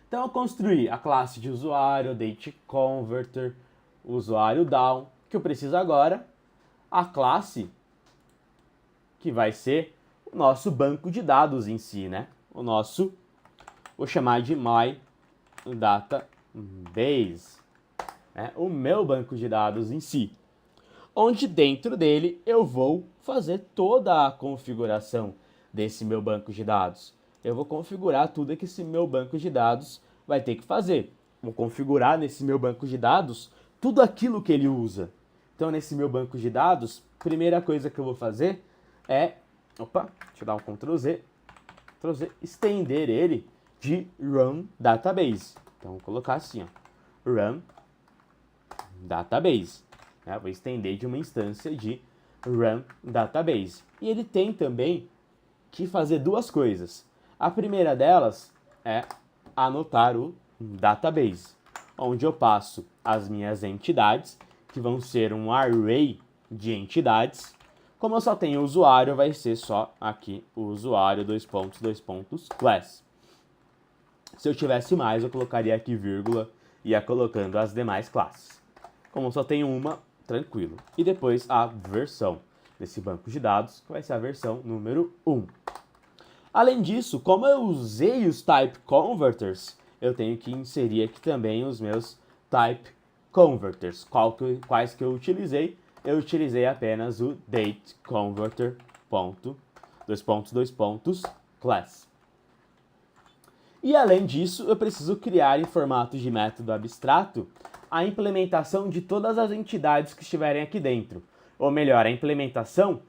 [SPEAKER 1] então eu construí a classe de usuário, date converter, usuário down. O que eu preciso agora? A classe que vai ser o nosso banco de dados em si, né? Vou chamar de my database, né? O meu banco de dados em si, onde dentro dele eu vou fazer toda a configuração desse meu banco de dados. Eu vou configurar tudo que esse meu banco de dados vai ter que fazer. Vou configurar nesse meu banco de dados tudo aquilo que ele usa. Então, nesse meu banco de dados, primeira coisa que eu vou fazer é, deixa eu dar um Ctrl Z, estender ele de run database. Então, vou colocar assim, ó, run database. Né? Vou estender de uma instância de run database. E ele tem também que fazer duas coisas. A primeira delas é anotar o database, onde eu passo as minhas entidades, que vão ser um array de entidades. Como eu só tenho usuário, vai ser só aqui o usuário, class. Se eu tivesse mais, eu colocaria aqui vírgula e ia colocando as demais classes. Como eu só tenho uma, tranquilo. E depois a versão desse banco de dados, que vai ser a versão número 1. Além disso, como eu usei os type converters, eu tenho que inserir aqui também os meus type converters. Quais que eu utilizei? Eu utilizei apenas o date converter class. E além disso, eu preciso criar em formato de método abstrato a implementação de todas as entidades que estiverem aqui dentro. Ou melhor, a implementação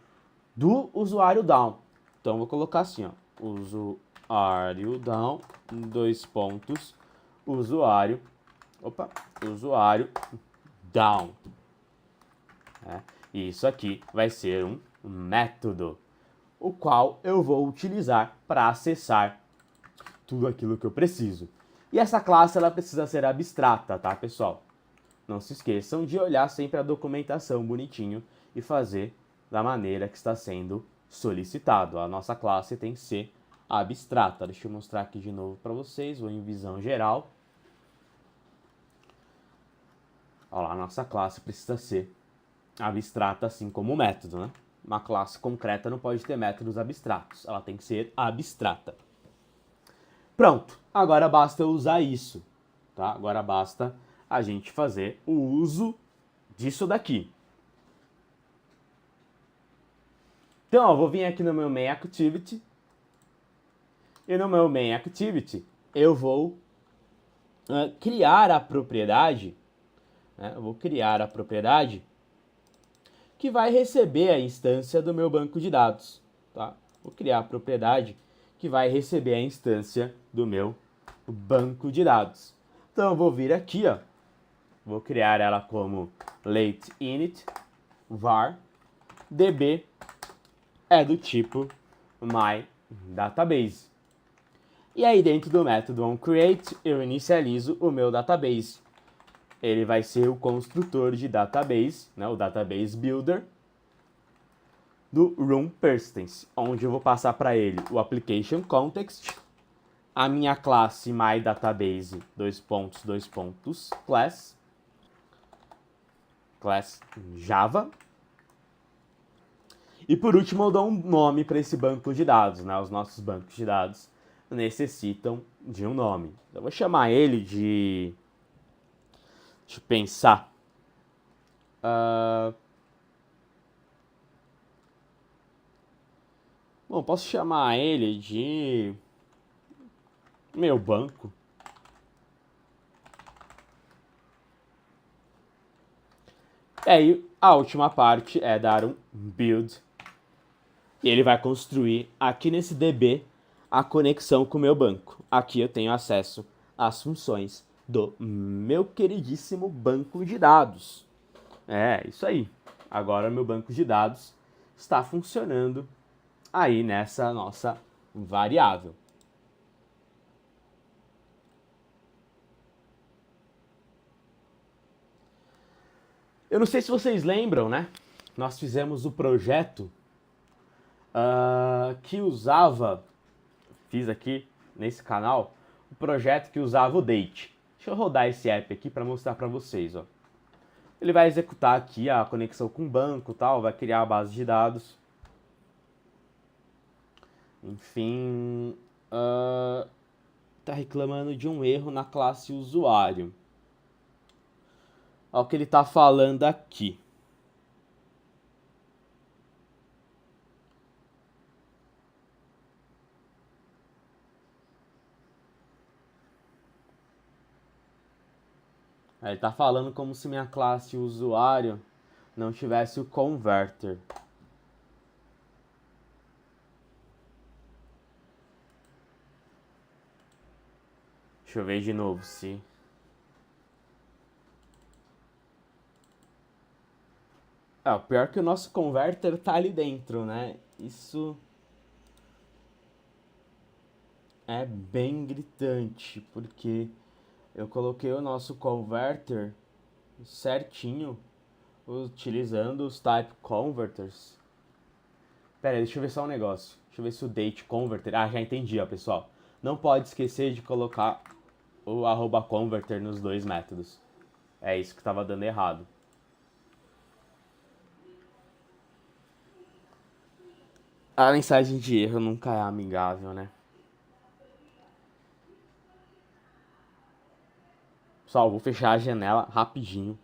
[SPEAKER 1] do usuário down. Então, eu vou colocar assim, ó, usuário down, usuário down. E isso aqui vai ser um método, o qual eu vou utilizar para acessar tudo aquilo que eu preciso. E essa classe ela precisa ser abstrata, tá, pessoal? Não se esqueçam de olhar sempre a documentação bonitinho e fazer da maneira que está sendo solicitado. A nossa classe tem que ser abstrata. Deixa eu mostrar aqui de novo para vocês, vou em visão geral. Olha lá, a nossa classe precisa ser abstrata, assim como o método, né? Uma classe concreta não pode ter métodos abstratos, ela tem que ser abstrata. Pronto, agora basta eu usar isso, tá? Agora basta a gente fazer o uso disso daqui. Então, eu vou vir aqui no meu main activity, e no meu main activity eu vou criar a propriedade, né? Eu vou criar a propriedade que vai receber a instância do meu banco de dados, tá? Vou criar a propriedade que vai receber a instância do meu banco de dados. Então eu vou vir aqui, ó, vou criar ela como lateinit var db é do tipo myDatabase. E aí dentro do método onCreate eu inicializo o meu database. Ele vai ser o construtor de database, né, o database builder do RoomPersistence, onde eu vou passar para ele o application context, a minha classe myDatabase class Java, e por último eu dou um nome para esse banco de dados, né? Os nossos bancos de dados necessitam de um nome. Eu vou chamar ele de... Deixa eu pensar. Bom, posso chamar ele de meu banco. E aí, a última parte é dar um build. E ele vai construir aqui nesse DB a conexão com o meu banco. Aqui eu tenho acesso às funções do meu queridíssimo banco de dados. É, isso aí. Agora meu banco de dados está funcionando aí nessa nossa variável. Eu não sei se vocês lembram, né? Nós fizemos o projeto que usava, fiz aqui nesse canal, o projeto que usava o date. Deixa eu rodar esse app aqui para mostrar para vocês, ó. Ele vai executar aqui a conexão com o banco, tal, vai criar a base de dados. Enfim, tá reclamando de um erro na classe usuário. Olha o que ele tá falando aqui. Ele tá falando como se minha classe usuário não tivesse o converter. Deixa eu ver de novo se... o pior é que o nosso converter tá ali dentro, né? Isso é bem gritante, porque eu coloquei o nosso converter certinho, utilizando os type converters. Pera aí, deixa eu ver só um negócio. Deixa eu ver se o date converter... Ah, já entendi, ó, pessoal. Não pode esquecer de colocar o @converter nos dois métodos. É isso que estava dando errado. A mensagem de erro nunca é amigável, né? Pessoal, vou fechar a janela rapidinho,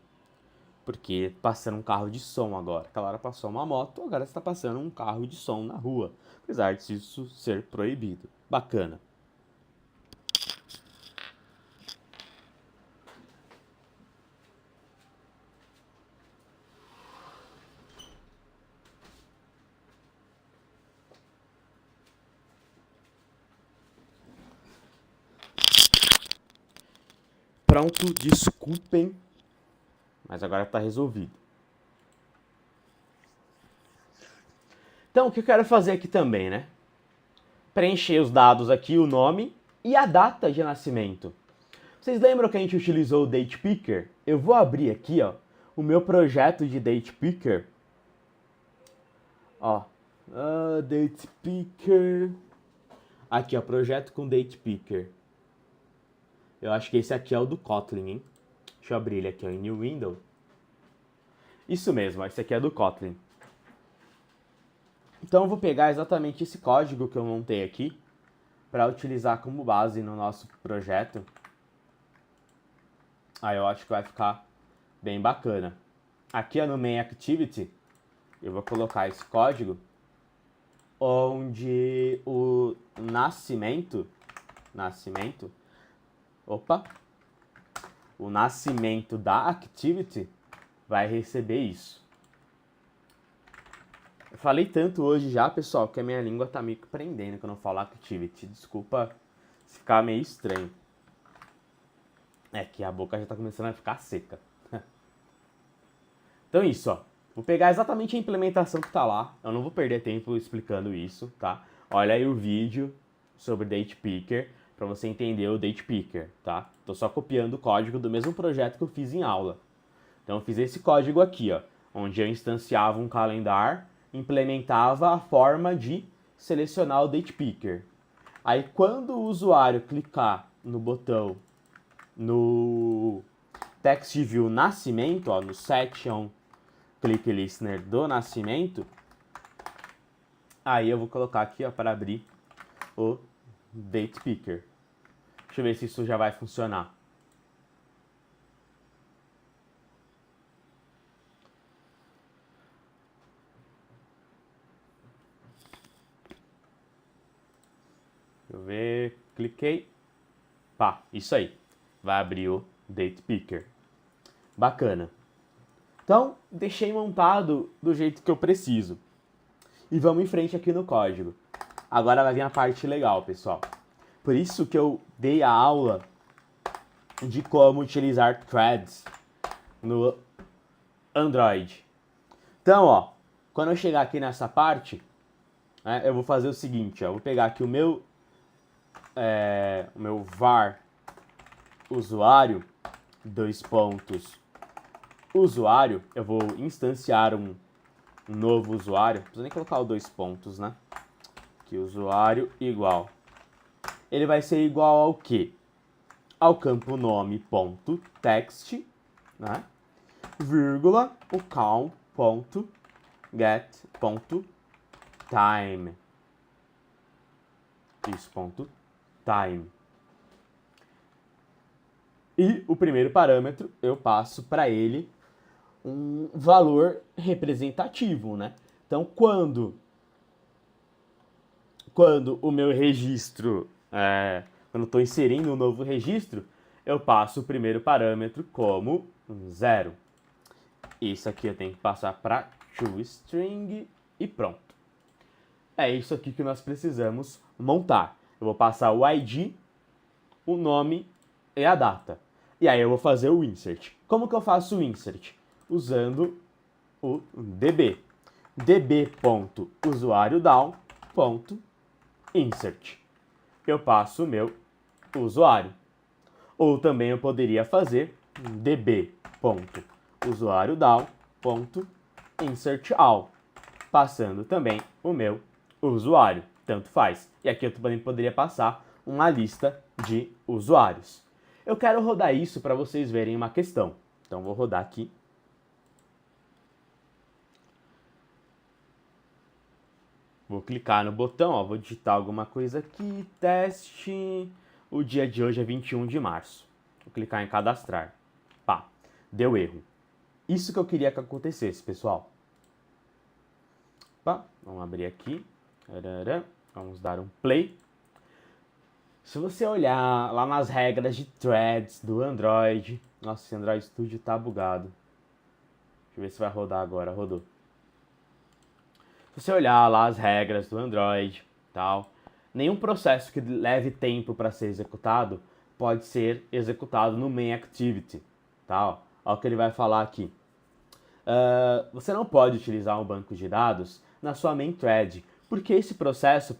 [SPEAKER 1] porque passando um carro de som agora. Aquela hora passou uma moto, agora está passando um carro de som na rua. Apesar disso ser proibido. Bacana. Pronto, desculpem, mas agora está resolvido. Então, o que eu quero fazer aqui também, né? Preencher os dados aqui, o nome e a data de nascimento. Vocês lembram que a gente utilizou o Date Picker? Eu vou abrir aqui, ó, o meu projeto de Date Picker. Ó, Date Picker. Aqui, ó, projeto com Date Picker. Eu acho que esse aqui é o do Kotlin, hein? Deixa eu abrir ele aqui, ó, em New Window. Isso mesmo, esse aqui é do Kotlin. Então eu vou pegar exatamente esse código que eu montei aqui para utilizar como base no nosso projeto. Aí eu acho que vai ficar bem bacana. Aqui no Main Activity, eu vou colocar esse código onde o nascimento, o nascimento da activity vai receber isso. Eu falei tanto hoje já, pessoal, que a minha língua tá meio que prendendo quando eu falo activity. Desculpa se ficar meio estranho. É que a boca já tá começando a ficar seca. Então isso, ó. Vou pegar exatamente a implementação que tá lá. Eu não vou perder tempo explicando isso, tá? Olha aí o vídeo sobre Date Picker para você entender o Date Picker, tá? Tô só copiando o código do mesmo projeto que eu fiz em aula. Então eu fiz esse código aqui, ó, onde eu instanciava um calendar, implementava a forma de selecionar o Date Picker. Aí quando o usuário clicar no botão no Text View Nascimento, ó, no Section Click Listener do Nascimento, aí eu vou colocar aqui, ó, para abrir o Date Picker. Deixa eu ver se isso já vai funcionar. Deixa eu ver, cliquei. Pá, isso aí. Vai abrir o Date Picker. Bacana. Então, deixei montado do jeito que eu preciso. E vamos em frente aqui no código. Agora vai vir a parte legal, pessoal. Por isso que eu dei a aula de como utilizar threads no Android. Então, ó, quando eu chegar aqui nessa parte, né, eu vou fazer o seguinte, ó, eu vou pegar aqui o meu var usuário, usuário, eu vou instanciar um novo usuário, não precisa nem colocar o 2 pontos, né? Que usuário igual. Ele vai ser igual ao quê? Ao campo nome.text, né? Vírgula, o count.get.time. Isso, ponto time. E o primeiro parâmetro, eu passo para ele um valor representativo, né? Então, quando o meu registro, quando eu estou inserindo um novo registro, eu passo o primeiro parâmetro como 0. Isso aqui eu tenho que passar para toString e pronto. É isso aqui que nós precisamos montar. Eu vou passar o ID, o nome e a data. E aí eu vou fazer o insert. Como que eu faço o insert? Usando o db. db.usuariodown.insert. Eu passo o meu usuário. Ou também eu poderia fazer db.usuariodown.insertAll, passando também o meu usuário. Tanto faz. E aqui eu também poderia passar uma lista de usuários. Eu quero rodar isso para vocês verem uma questão. Então vou rodar aqui. Vou clicar no botão, ó, vou digitar alguma coisa aqui, teste. O dia de hoje é 21 de março. Vou clicar em cadastrar. Pá, deu erro. Isso que eu queria que acontecesse, pessoal. Pá, vamos abrir aqui. Vamos dar um play. Se você olhar lá nas regras de threads do Android... Nossa, esse Android Studio tá bugado. Deixa eu ver se vai rodar agora. Rodou. Se você olhar lá as regras do Android, tal, nenhum processo que leve tempo para ser executado pode ser executado no main activity, tal. Olha o que ele vai falar aqui. Você não pode utilizar um banco de dados na sua main thread, porque esse processo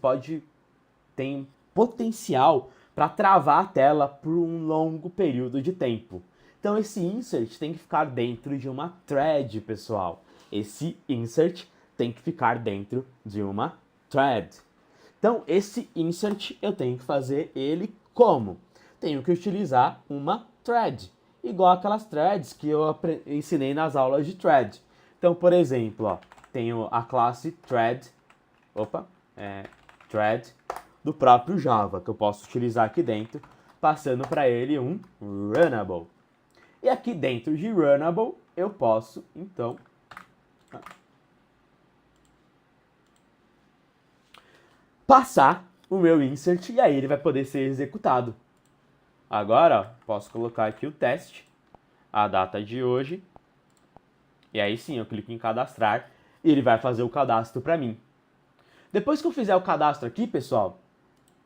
[SPEAKER 1] tem potencial para travar a tela por um longo período de tempo. Então esse insert tem que ficar dentro de uma thread, pessoal. Esse insert tem que ficar dentro de uma thread. Então esse insert eu tenho que fazer ele como? Tenho que utilizar uma thread, igual aquelas threads que eu ensinei nas aulas de thread. Então, por exemplo, ó, tenho a classe thread, thread do próprio Java, que eu posso utilizar aqui dentro, passando para ele um runnable. E aqui dentro de runnable, eu posso, então, passar o meu insert e aí ele vai poder ser executado. Agora, ó, posso colocar aqui o teste, a data de hoje, e aí sim eu clico em cadastrar e ele vai fazer o cadastro para mim. Depois que eu fizer o cadastro aqui, pessoal,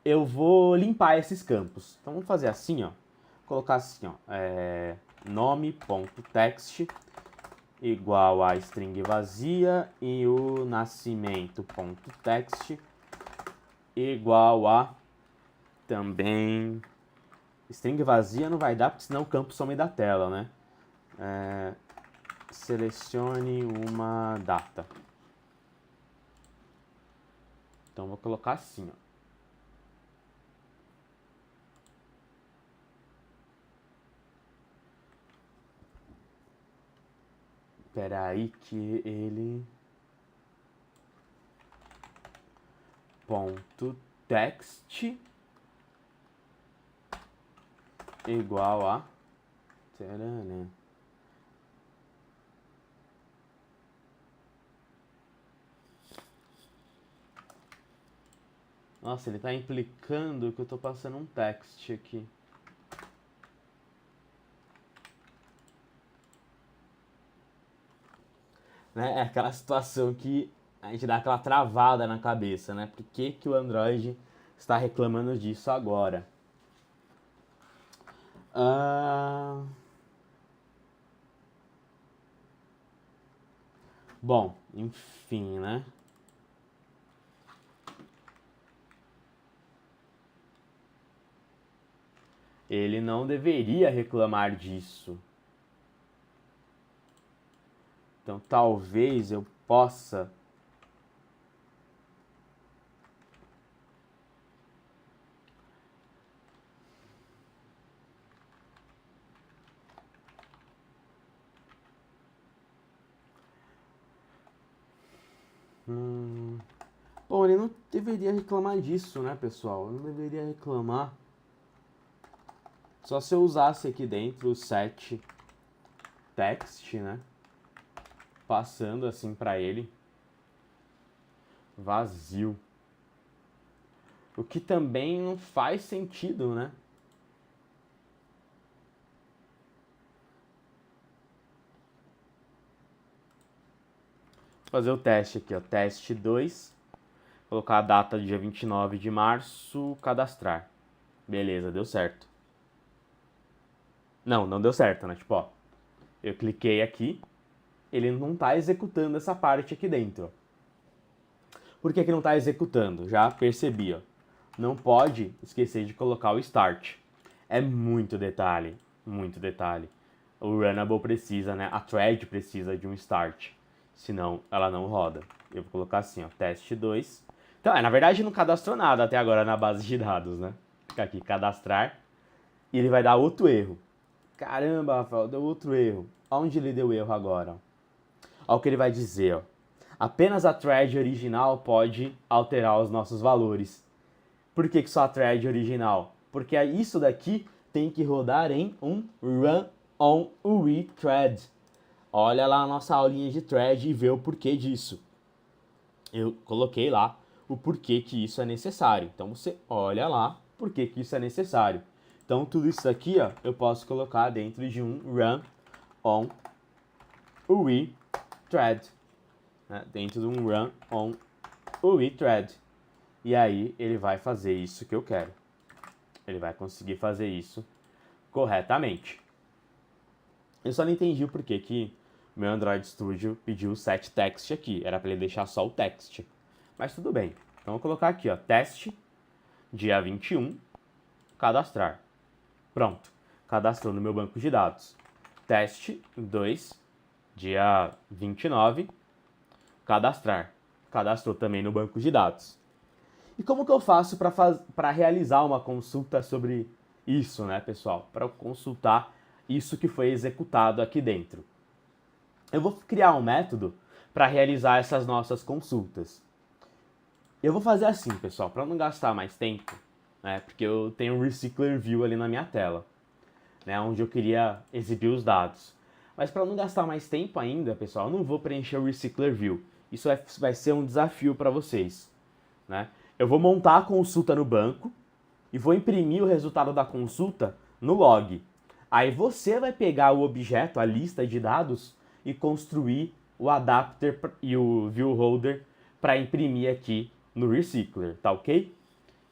[SPEAKER 1] eu vou limpar esses campos. Então vamos fazer assim, ó, colocar assim, ó, nome.text igual a string vazia e o nascimento.text igual a também string vazia não vai dar, porque senão o campo some da tela, né? Selecione uma data. Então vou colocar assim, ó. Espera aí que ele ponto text igual a Nossa, ele está implicando que eu estou passando um text aqui. Né? É aquela situação que a gente dá aquela travada na cabeça, né? Por que que o Android está reclamando disso agora? Bom, enfim, né? Ele não deveria reclamar disso. Então, talvez eu possa Bom, ele não deveria reclamar disso, né, pessoal? Eu não deveria reclamar. Só se eu usasse aqui dentro o set text, né? Passando assim para ele. Vazio. O que também não faz sentido, né? Vou fazer o teste aqui, ó. Teste 2. Colocar a data dia 29 de março, cadastrar. Beleza, deu certo. Não deu certo, né? Tipo, ó. Eu cliquei aqui, ele não está executando essa parte aqui dentro. Por que que não está executando? Já percebi, ó. Não pode esquecer de colocar o start. É muito detalhe, muito detalhe. O runnable precisa, né? A thread precisa de um start, senão ela não roda. Eu vou colocar assim, ó, teste 2. Então, na verdade não cadastrou nada até agora na base de dados, né? Fica aqui, cadastrar, e ele vai dar outro erro. Caramba, Rafael, deu outro erro. Onde ele deu erro agora? Olha o que ele vai dizer, ó. Apenas a thread original pode alterar os nossos valores. Por que só a thread original? Porque isso daqui tem que rodar em um run on UI thread. Olha lá a nossa aulinha de thread e vê o porquê disso. Eu coloquei lá o porquê que isso é necessário. Então você olha lá por que isso é necessário. Então tudo isso aqui, ó, eu posso colocar dentro de um run on UI thread, né? Dentro de um run on UI thread. E aí ele vai fazer isso que eu quero. Ele vai conseguir fazer isso corretamente. Eu só não entendi o porquê que o meu Android Studio pediu o set text aqui. Era para ele deixar só o text. Mas tudo bem. Então vou colocar aqui, ó, teste dia 21, cadastrar. Pronto, cadastrou no meu banco de dados. Teste 2, dia 29, cadastrar. Cadastrou também no banco de dados. E como que eu faço para realizar uma consulta sobre isso, né, pessoal? Para consultar isso que foi executado aqui dentro. Eu vou criar um método para realizar essas nossas consultas. Eu vou fazer assim, pessoal, para não gastar mais tempo, né, porque eu tenho um Recycler View ali na minha tela, né, onde eu queria exibir os dados. Mas para não gastar mais tempo ainda, pessoal, eu não vou preencher o Recycler View. Isso vai ser um desafio para vocês, né? Eu vou montar a consulta no banco e vou imprimir o resultado da consulta no log. Aí você vai pegar o objeto, a lista de dados, e construir o adapter e o view holder para imprimir aqui no Recycler, tá ok?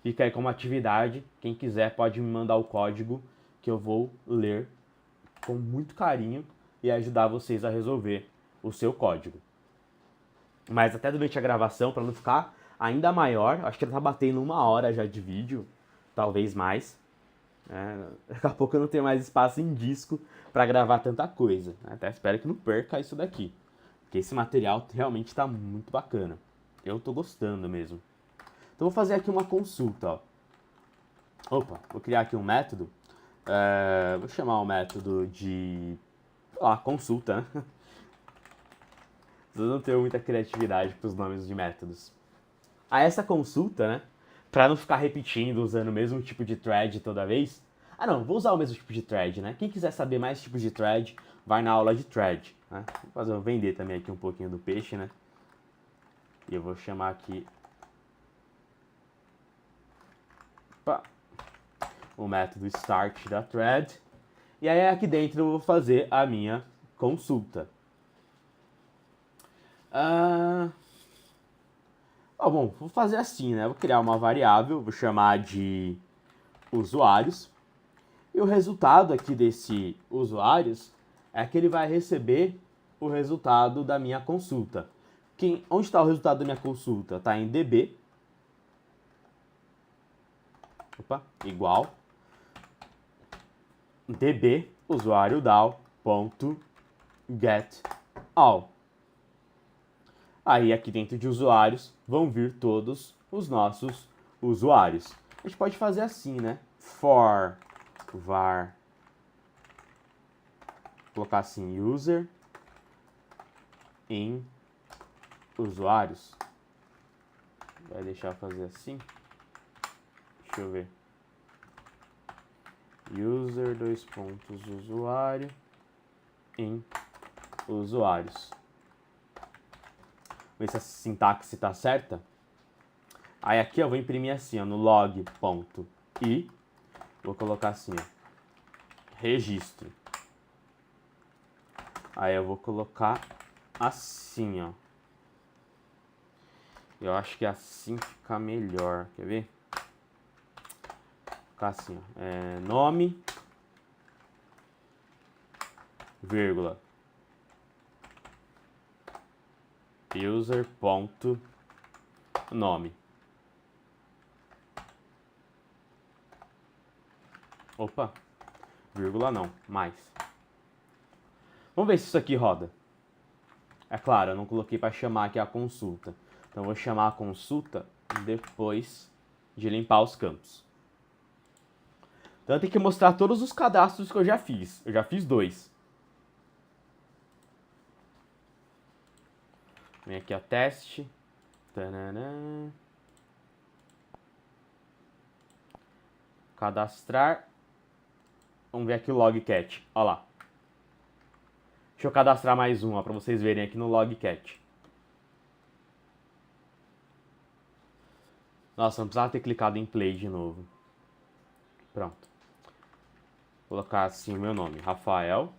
[SPEAKER 1] Fica aí como atividade, quem quiser pode me mandar o código que eu vou ler com muito carinho e ajudar vocês a resolver o seu código. Mas até durante a gravação, para não ficar ainda maior, acho que ele tá batendo 1 hora já de vídeo, talvez mais. Daqui a pouco eu não tenho mais espaço em disco para gravar tanta coisa. Até espero que não perca isso daqui, porque esse material realmente está muito bacana. Eu tô gostando mesmo. Então vou fazer aqui uma consulta, ó. Opa, vou criar aqui um método. Vou chamar o método de consulta, né? Eu não tenho muita criatividade para os nomes de métodos. Essa consulta, né? Para não ficar repetindo, usando o mesmo tipo de thread toda vez. Não, vou usar o mesmo tipo de thread, né? Quem quiser saber mais tipos de thread, vai na aula de thread, né? Vou vender também aqui um pouquinho do peixe, né? E eu vou chamar aqui o método start da thread. E aí aqui dentro eu vou fazer a minha consulta. Bom, vou fazer assim, né? Vou criar uma variável, vou chamar de usuários. E o resultado aqui desse usuários é que ele vai receber o resultado da minha consulta. Onde está o resultado da minha consulta? Está em db. Igual. db usuário DAO.getAll. Aí aqui dentro de usuários vão vir todos os nossos usuários. A gente pode fazer assim, né? For var, colocar assim, user em usuários. Vai deixar eu fazer assim. Deixa eu ver. User, usuário em usuários. Ver se a sintaxe está certa. Aí aqui eu vou imprimir assim, ó, no log.i, vou colocar assim, ó, registro. Aí eu vou colocar assim, ó. Eu acho que assim fica melhor, quer ver? Vou colocar assim, ó, nome, vírgula, user.nome. Opa, vírgula não, mais. Vamos ver se isso aqui roda. É claro, eu não coloquei para chamar aqui a consulta. Então eu vou chamar a consulta depois de limpar os campos. Então eu tenho que mostrar todos os cadastros que eu já fiz. Eu já fiz 2. Vem aqui a teste. Tanana. Cadastrar. Vamos ver aqui o logcat. Olha lá. Deixa eu cadastrar mais um, para vocês verem aqui no logcat. Nossa, não precisava ter clicado em play de novo. Pronto. Vou colocar assim o meu nome, Rafael.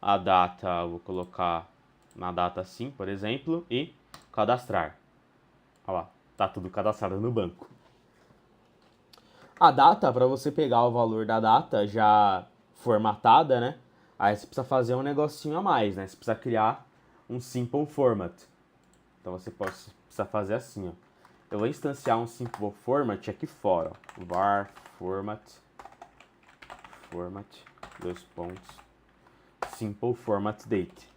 [SPEAKER 1] A data, vou colocar na data sim, por exemplo, e cadastrar. Olha lá, tá tudo cadastrado no banco. A data, para você pegar o valor da data já formatada, né? Aí você precisa fazer um negocinho a mais, né? Você precisa criar um simple format. Então você precisa fazer assim, ó. eu vou instanciar um simple format aqui fora, ó. Var format, dois pontos, simple format date.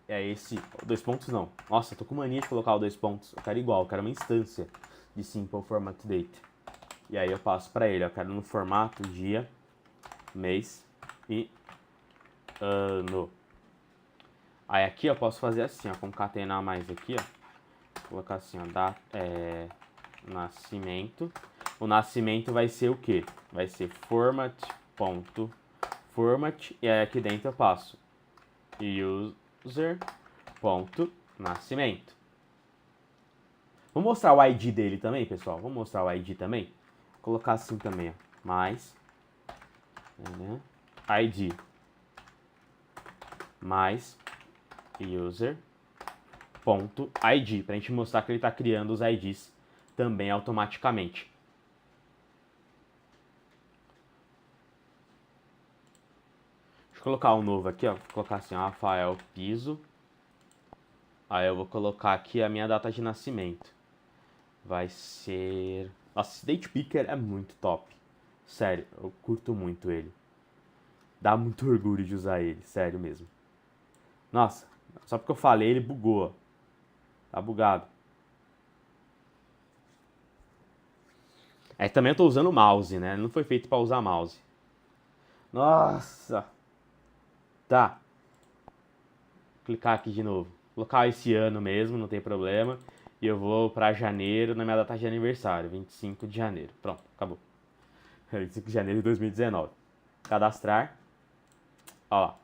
[SPEAKER 1] É esse, dois pontos não. Nossa, eu tô com mania de colocar o dois pontos. Eu quero igual, eu quero uma instância de simple format date. E aí eu passo para ele, eu quero no formato dia, mês e ano. Aí aqui eu posso fazer assim, ó, concatenar mais aqui, ó. Colocar assim, ó, nascimento. O nascimento vai ser o quê? Vai ser format e aí aqui dentro eu passo user.nascimento. Vou mostrar o ID dele também, pessoal. Vou mostrar o ID também. Vou colocar assim também, ó. Mais ID mais user.id, para a gente mostrar que ele está criando os IDs também automaticamente. Deixa eu colocar um novo aqui, ó. Vou colocar assim, ó, Rafael Piso. Aí eu vou colocar aqui a minha data de nascimento. Vai ser... Nossa, esse Date Picker é muito top. Sério, eu curto muito ele. Dá muito orgulho de usar ele, sério mesmo. Nossa, só porque eu falei ele bugou. Tá bugado. Também eu tô usando o mouse, né? Não foi feito pra usar mouse. Nossa. Tá. Vou clicar aqui de novo. Vou colocar esse ano mesmo, não tem problema. E eu vou pra janeiro, na minha data de aniversário. 25 de janeiro. Pronto, acabou. 25 de janeiro de 2019. Cadastrar. Ó lá.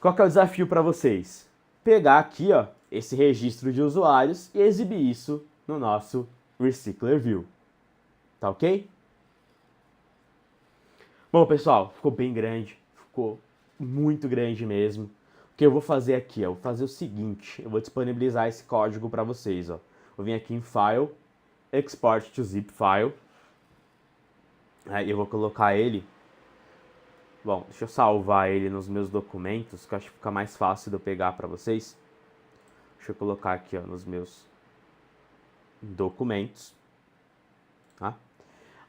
[SPEAKER 1] Qual que é o desafio para vocês? Pegar aqui, ó, esse registro de usuários e exibir isso no nosso Recycler View. Tá ok? Bom, pessoal, ficou bem grande. Ficou muito grande mesmo. O que eu vou fazer aqui? Eu vou fazer o seguinte. Eu vou disponibilizar esse código para vocês. Ó. Eu vim aqui em File, Export to Zip File. Aí eu vou colocar ele... Bom, deixa eu salvar ele nos meus documentos, que eu acho que fica mais fácil de eu pegar para vocês. Deixa eu colocar aqui, ó, nos meus documentos. Tá?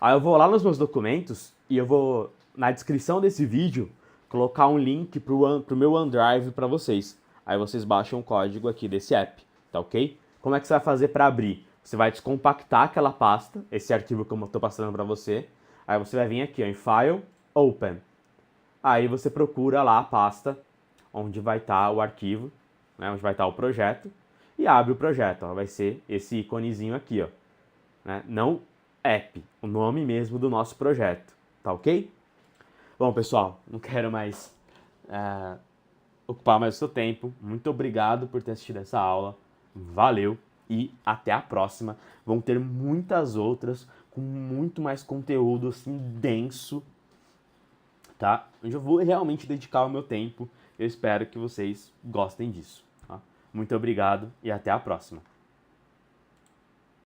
[SPEAKER 1] Aí eu vou lá nos meus documentos e eu vou, na descrição desse vídeo, colocar um link pro meu OneDrive para vocês. Aí vocês baixam o código aqui desse app, tá ok? Como é que você vai fazer para abrir? Você vai descompactar aquela pasta, esse arquivo que eu estou passando para você. Aí você vai vir aqui, ó, em File, Open. Aí você procura lá a pasta onde vai estar o arquivo, né, onde vai estar o projeto, e abre o projeto. Ó, vai ser esse íconezinho aqui, ó, né, não app, o nome mesmo do nosso projeto, tá ok? Bom, pessoal, não quero mais ocupar mais o seu tempo. Muito obrigado por ter assistido essa aula. Valeu e até a próxima. Vão ter muitas outras com muito mais conteúdo assim denso, tá? Onde eu vou realmente dedicar o meu tempo. Eu espero que vocês gostem disso. Tá? Muito obrigado e até a próxima.